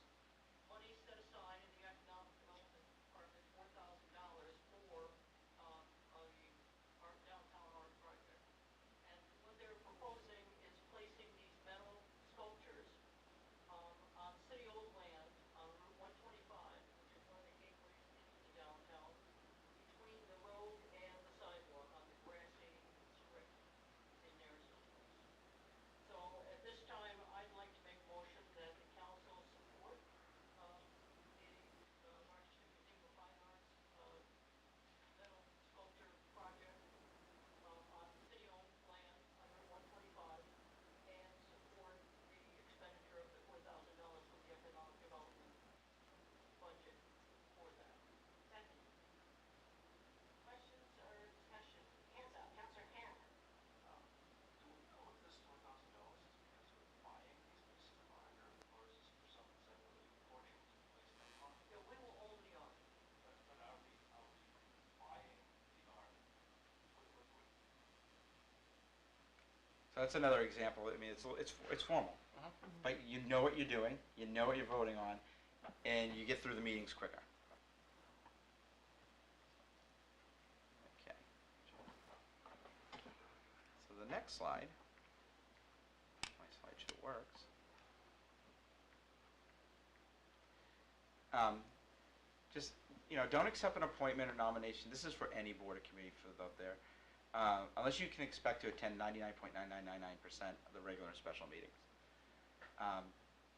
money set aside in the Economic Development Department, $4,000 for the downtown art project. And what they're proposing is placing these metal sculptures on city-owned land on Route 125, which is one of the gateways into the downtown, between the road and the sidewalk on the grassy strip in there someplace. So at this time, I'd like to make a motion that the council support the Rochester Museum of Fine Arts metal sculpture project on city-owned land on Route 125 and support the expenditure of the $4,000 from the economic development budget for that. Second. Questions or discussion? Hands up, Counselor Hannah. Do we know if this $4,000 is because we're buying these pieces of art, or is this for some separate portion to place them on? Yeah, we will own the art. But are we buying the art? so that's another example. I mean, it's formal, but you know what you're doing, you know what you're voting on, and you get through the meetings quicker. Okay. So the next slide, my slideshow works. Just, don't accept an appointment or nomination. This is for any board or committee for out there. Unless you can expect to attend 99.9999% of the regular and special meetings.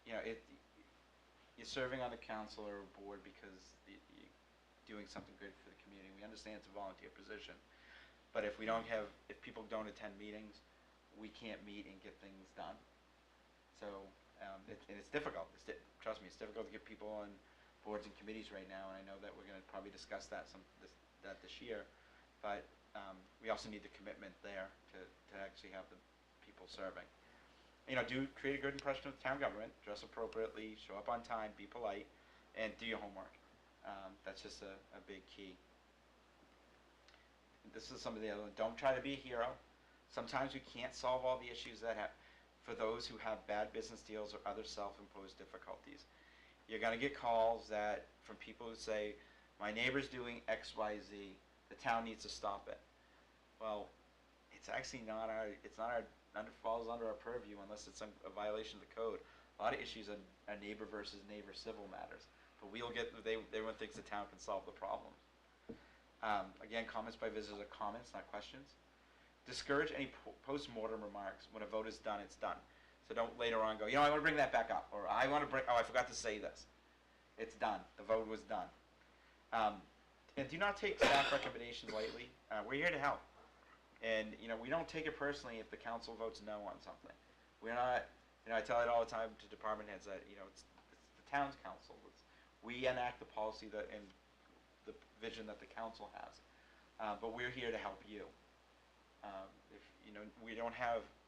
You're serving on the council or board because you're doing something good for the community. We understand it's a volunteer position, but if people don't attend meetings, we can't meet and get things done. So, and it's difficult. Trust me, it's difficult to get people on boards and committees right now, and I know that we're going to probably discuss that this year, but we also need the commitment there to actually have the people serving. Do create a good impression of the town government, dress appropriately, show up on time, be polite, and do your homework. That's just a big key. This is some of the other ones. Don't try to be a hero. Sometimes we can't solve all the issues for those who have bad business deals or other self-imposed difficulties. You're going to get calls from people who say, my neighbor's doing X, Y, Z, the town needs to stop it. Well, it's actually falls under our purview unless it's a violation of the code. A lot of issues are neighbor versus neighbor civil matters, but everyone thinks the town can solve the problems. Again, comments by visitors are comments, not questions. Discourage any post-mortem remarks. When a vote is done, it's done. So don't later on go, I want to bring that back up, or I forgot to say this. It's done. The vote was done. And do not take staff recommendations lightly. We're here to help. And, we don't take it personally if the council votes no on something. We're not, I tell it all the time to department heads that, it's the town's council. We enact the policy and the vision that the council has. But we're here to help you.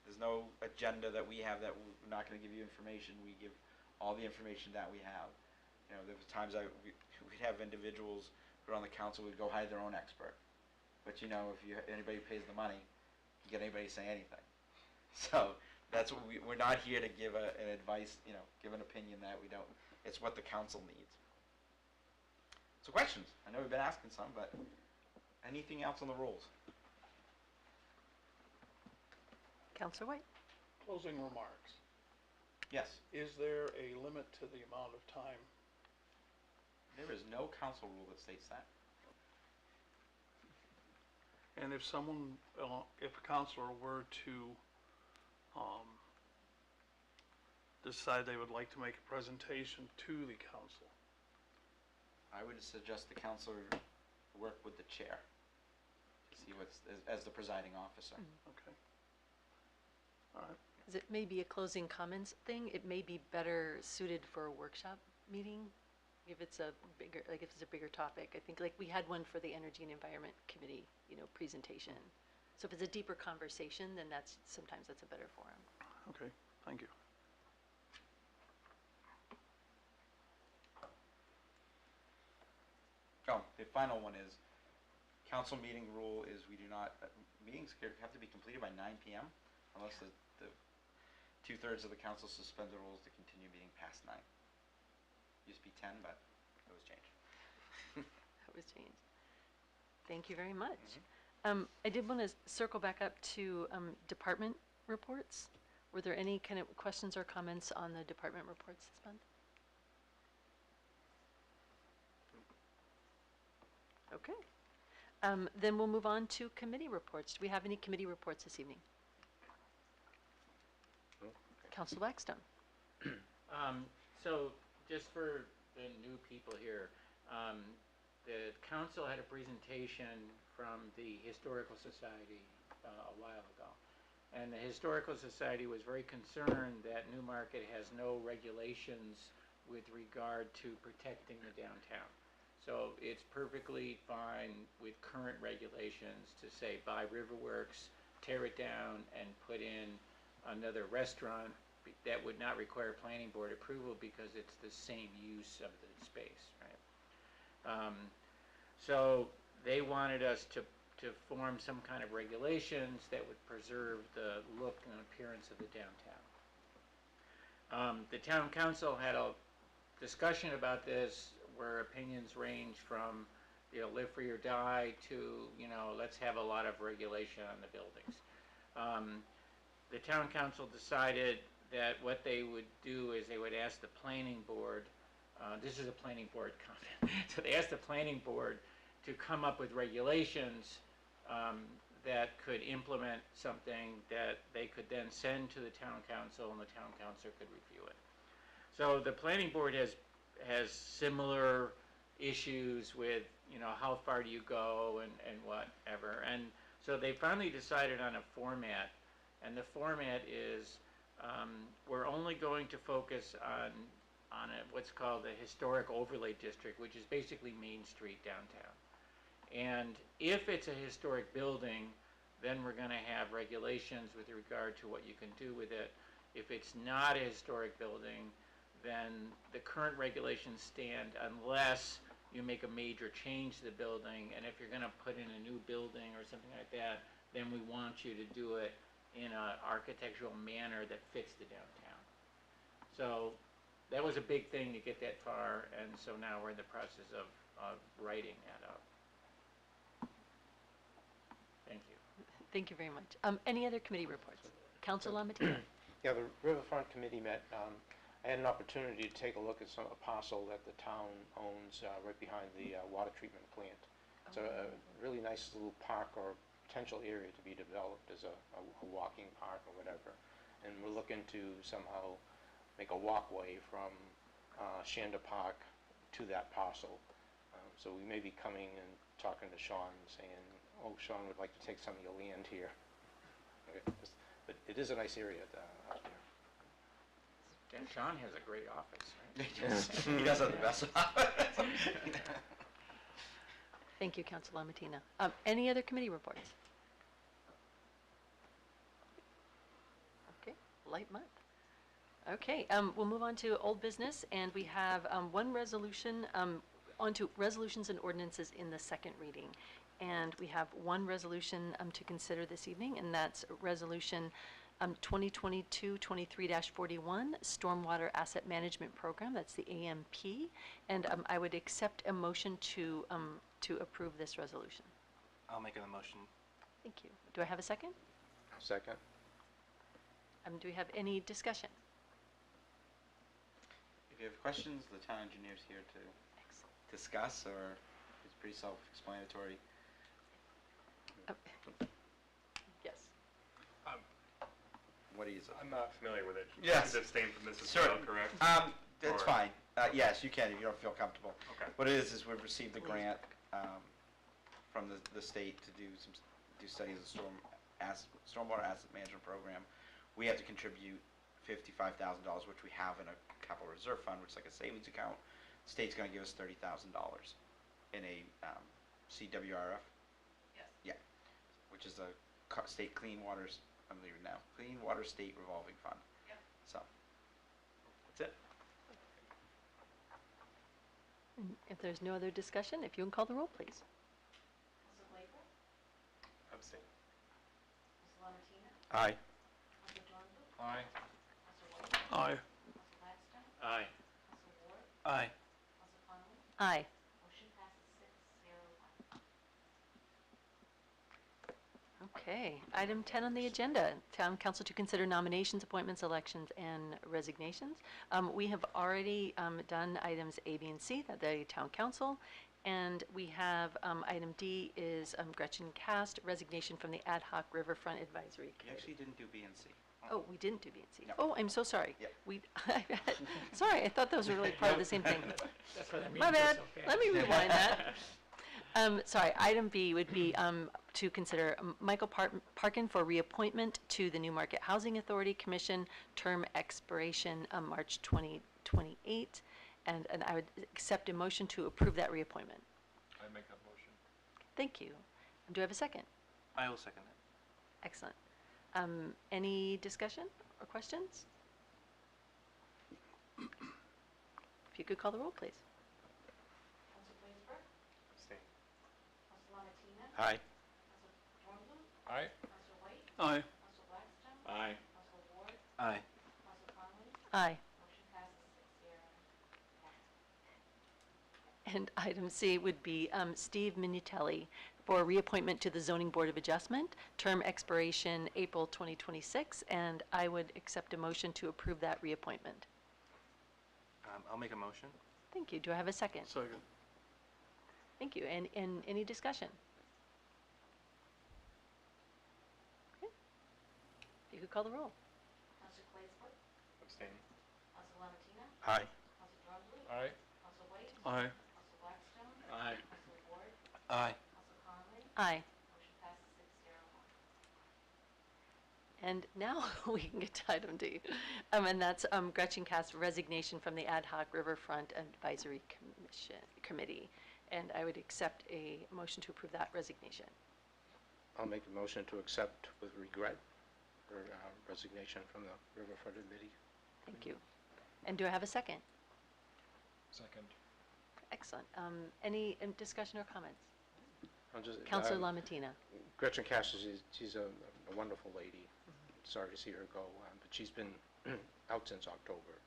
There's no agenda that we have that we're not going to give you information. We give all the information that we have. There was times we'd have individuals who are on the council would go hire their own expert. But anybody who pays the money, you get anybody to say anything. So that's what we're not here to give an advice, give an opinion that we don't. It's what the council needs. So questions? I know we've been asking some, but anything else on the rules? Councilor White. Closing remarks. Yes. Is there a limit to the amount of time? There is no council rule that states that. And if a counselor were to decide they would like to make a presentation to the council, I would suggest the counselor work with the chair to see as the presiding officer. Okay. All right. Because it may be a closing comments thing. It may be better suited for a workshop meeting if it's a bigger topic. I think we had one for the Energy and Environment Committee, presentation. So if it's a deeper conversation, then sometimes that's a better forum. Okay. Thank you. Oh, the final one is, council meeting rule is meetings have to be completed by 9 p.m. unless the 2/3 of the council suspend the rules to continue meeting past 9. Used to be 10, but it was changed. That was changed. Thank you very much. I did want to circle back up to department reports. Were there any kind of questions or comments on the department reports this month? Okay. Then we'll move on to committee reports. Do we have any committee reports this evening? Councilor Blackstone. So just for the new people here, the council had a presentation from the Historical Society a while ago. And the Historical Society was very concerned that Newmarket has no regulations with regard to protecting the downtown. So it's perfectly fine with current regulations to say buy Riverworks, tear it down, and put in another restaurant that would not require planning board approval because it's the same use of the space, right? So they wanted us to form some kind of regulations that would preserve the look and appearance of the downtown. The town council had a discussion about this where opinions range from, live free or die to, let's have a lot of regulation on the buildings. The town council decided that what they would do is they would ask the planning board This is a planning board comment. So they asked the planning board to come up with regulations that could implement something that they could then send to the town council, and the town council could review it. So the planning board has similar issues with, how far do you go and whatever. And so they finally decided on a format, and the format is we're only going to focus on what's called a historic overlay district, which is basically Main Street downtown. And if it's a historic building, then we're going to have regulations with regard to what you can do with it. If it's not a historic building, then the current regulations stand unless you make a major change to the building. And if you're going to put in a new building or something like that, then we want you to do it in an architectural manner that fits the downtown. So that was a big thing to get that far, and so now we're in the process of writing that up. Thank you. Thank you very much. Any other committee reports? Council Lamatina? Yeah, the Riverfront Committee met. I had an opportunity to take a look at a parcel that the town owns right behind the water treatment plant. It's a really nice little park or potential area to be developed as a walking park or whatever. And we're looking to somehow make a walkway from Shanda Park to that parcel. So we may be coming and talking to Sean and saying, oh, Sean would like to take some of your land here. Okay. But it is a nice area out there. And Sean has a great office, right? He does have the best office. Thank you, Council Lamatina. Any other committee reports? Okay, light month. Okay, we'll move on to old business, and we have one resolution, on to resolutions and ordinances in the second reading. And we have one resolution to consider this evening, and that's Resolution 2022-23-41, Stormwater Asset Management Program. That's the AMP. And I would accept a motion to approve this resolution. I'll make a motion. Thank you. Do I have a second? Second. Do we have any discussion? If you have questions, the town engineer's here to discuss, or it's pretty self-explanatory. Yes. What is it? I'm not familiar with it. Yes. Is it abstain from this as Sure. well, correct? That's Or- fine. Yes, you can if you don't feel comfortable. Okay. What it is we've received a grant from the state to do studies of stormwater asset management program. We have to contribute $55,000, which we have in a capital reserve fund, which is like a savings account. The state's going to give us $30,000 in a CWRF. Yes. Yeah, which is a state clean water. I'm leaving now. Clean Water State Revolving Fund. Yep. So that's it. And if there's no other discussion, if you can call the roll, please. Council Blaker? Abstain. Council Lamatina? Aye. Council Dornbus? Aye. Council White? Aye. Council Blackstone? Aye. Council Ward? Aye. Council Connolly? Aye. Motion passes 6-0-1. Okay, item 10 on the agenda, Town Council to consider nominations, appointments, elections, and resignations. We have already done items A, B, and C at the Town Council, and we have item D is Gretchen Cast, resignation from the Ad hoc Riverfront Advisory You Committee. actually didn't do B and C. Oh, we didn't do B and C. No. Oh, I'm so sorry. Yep. Sorry, I thought those were really part of the same thing. That's what I mean. My bad. Let me rewind that. Sorry, item B would be to consider Michael Parkin for reappointment to the Newmarket Housing Authority Commission, term expiration March 2028. And I would accept a motion to approve that reappointment. I make that motion. Thank you. Do I have a second? I will second it. Excellent. Any discussion or questions? If you could call the roll, please. Council Blaisberg? Abstain. Council Lamatina? Aye. Council Dornbus? Aye. Council White? Aye. Council Blackstone? Aye. Council Ward? Aye. Council Connolly? Aye. Motion passes 6-0. And item C would be Steve Minutelli for reappointment to the Zoning Board of Adjustment, term expiration April 2026, and I would accept a motion to approve that reappointment. I'll make a motion. Thank you. Do I have a second? Second. Thank you. And any discussion? Okay. If you could call the roll. Counselor Claesburg? Abstain. Counselor Lamatina? Aye. Counselor Drumley? Aye. Counselor White? Aye. Counselor Blackstone? Aye. Counselor Ward? Aye. Counselor Conley? Aye. Motion passes 6-0. And now we can get to item D. And that's Gretchen Cass' resignation from the Ad hoc Riverfront Advisory Committee. And I would accept a motion to approve that resignation. I'll make a motion to accept with regret her resignation from the Riverfront Committee. Thank you. And do I have a second? Second. Excellent. Any discussion or comments? I'll just, Councilor Lamatina. Gretchen Cash, she's a wonderful lady. Sorry to see her go, but she's been out since October.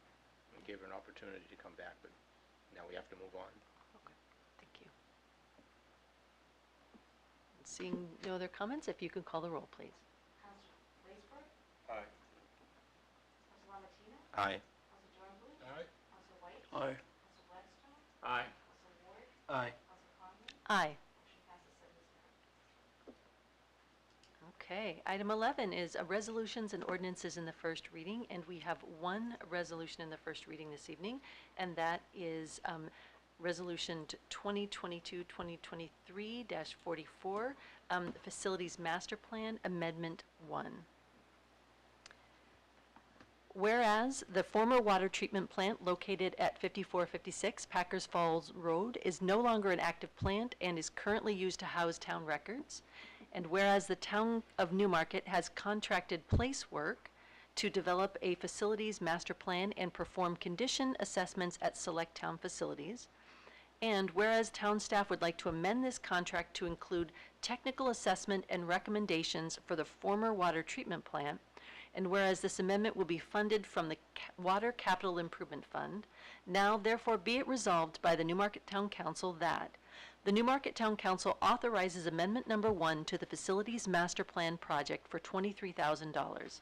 We gave her an opportunity to come back, but now we have to move on. Okay. Thank you. Seeing no other comments, if you could call the roll, please. Counselor Claesburg? Aye. Counselor Lamatina? Aye. Counselor Drumley? Aye. Counselor White? Aye. Counselor Blackstone? Aye. Counselor Ward? Aye. Counselor Conley? Aye. Motion passes 7-0. Okay, item 11 is resolutions and ordinances in the first reading, and we have one resolution in the first reading this evening, and that is Resolution 2022-2023-44, Facilities Master Plan Amendment 1. Whereas the former water treatment plant located at 5456 Packers Falls Road is no longer an active plant and is currently used to house town records, and whereas the town of Newmarket has contracted place work to develop a facilities master plan and perform condition assessments at select town facilities, and whereas town staff would like to amend this contract to include technical assessment and recommendations for the former water treatment plant, and whereas this amendment will be funded from the Water Capital Improvement Fund, now therefore be it resolved by the Newmarket Town Council that the Newmarket Town Council authorizes Amendment Number 1 to the Facilities Master Plan project for $23,000.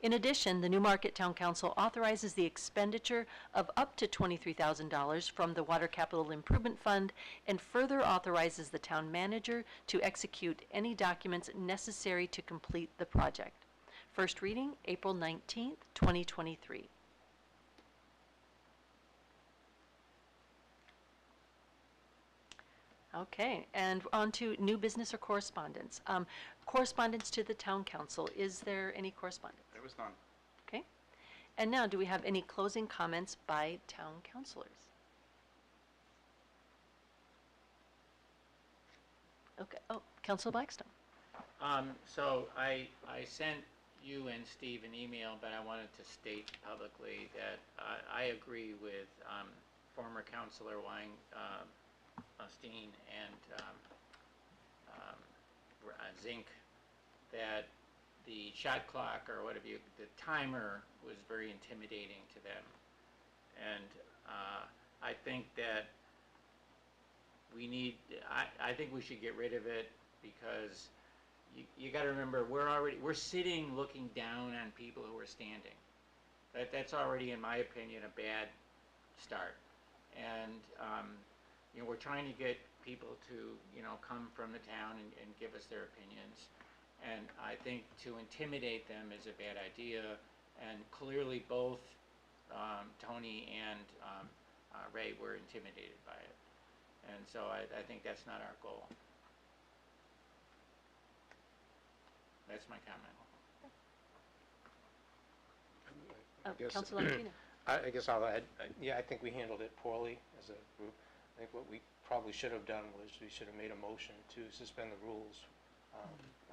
In addition, the Newmarket Town Council authorizes the expenditure of up to $23,000 from the Water Capital Improvement Fund and further authorizes the town manager to execute any documents necessary to complete the project. First reading, April 19th, 2023. Okay, and on to new business or correspondence. Correspondence to the town council. Is there any correspondence? There was none. Okay. And now, do we have any closing comments by town councilors? Okay. Oh, Councilor Blackstone. So I sent you and Steve an email, but I wanted to state publicly that I agree with former Councilor Weinstein and Zink that the shot clock or whatever the timer was very intimidating to them. And I think that I think we should get rid of it because you got to remember we're sitting looking down on people who are standing. That's already, in my opinion, a bad start. And we're trying to get people to come from the town and give us their opinions. And I think to intimidate them is a bad idea. And clearly both Tony and Ray were intimidated by it. And so I think that's not our goal. That's my comment. Councilor Martina. I guess I'll add, yeah, I think we handled it poorly as a group. I think what we probably should have done was we should have made a motion to suspend the rules.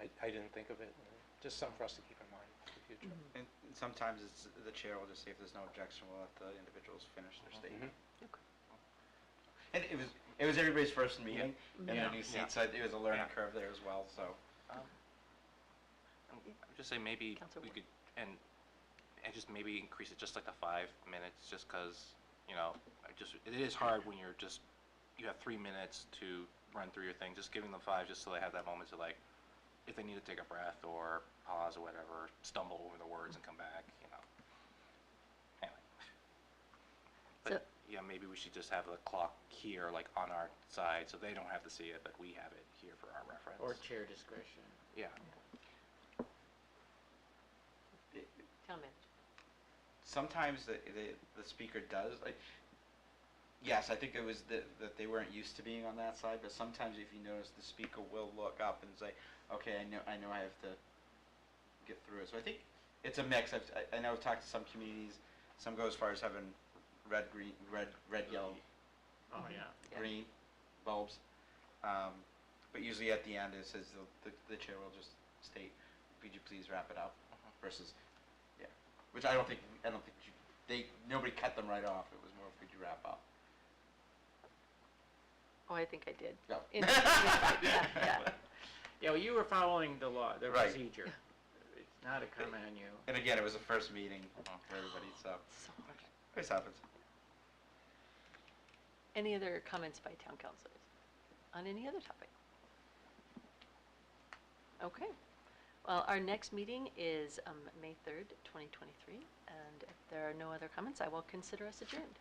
I didn't think of it. Just something for us to keep in mind for the future. And sometimes it's, the chair will just say if there's no objection, we'll let the individuals finish their statement. And it was everybody's first meeting in their new seat, so it was a learning curve there as well, so. I'd just say maybe Councilor we Ward. could, and just maybe increase it just like to 5 minutes, just because, it is hard when you have 3 minutes to run through your thing, just giving them 5 just so they have that moment to if they need to take a breath or pause or whatever, stumble over the words and come back, Anyway. So, But yeah, maybe we should just have the clock here, like on our side, so they don't have to see it, but we have it here for our reference. Or chair discretion. Yeah. Town manager. Sometimes the speaker does, like, yes, I think it was that they weren't used to being on that side, but sometimes if you notice, the speaker will look up and say, okay, I know I have to get through it. So I think it's a mix. I know I've talked to some communities, some go as far as having red, yellow, Oh, yeah. green bulbs. But usually at the end it says the chair will just state, could you please wrap it up? Versus, yeah, which I don't think nobody cut them right off. It was more, could you wrap up? Oh, I think I did. No. Yeah. Yeah, well, you were following the law, the Right. procedure. It's not a comment on you. And again, it was the first meeting for everybody, so So hard. this happens. Any other comments by town councilors on any other topic? Okay. Well, our next meeting is May 3rd, 2023, and if there are no other comments, I will consider us adjourned.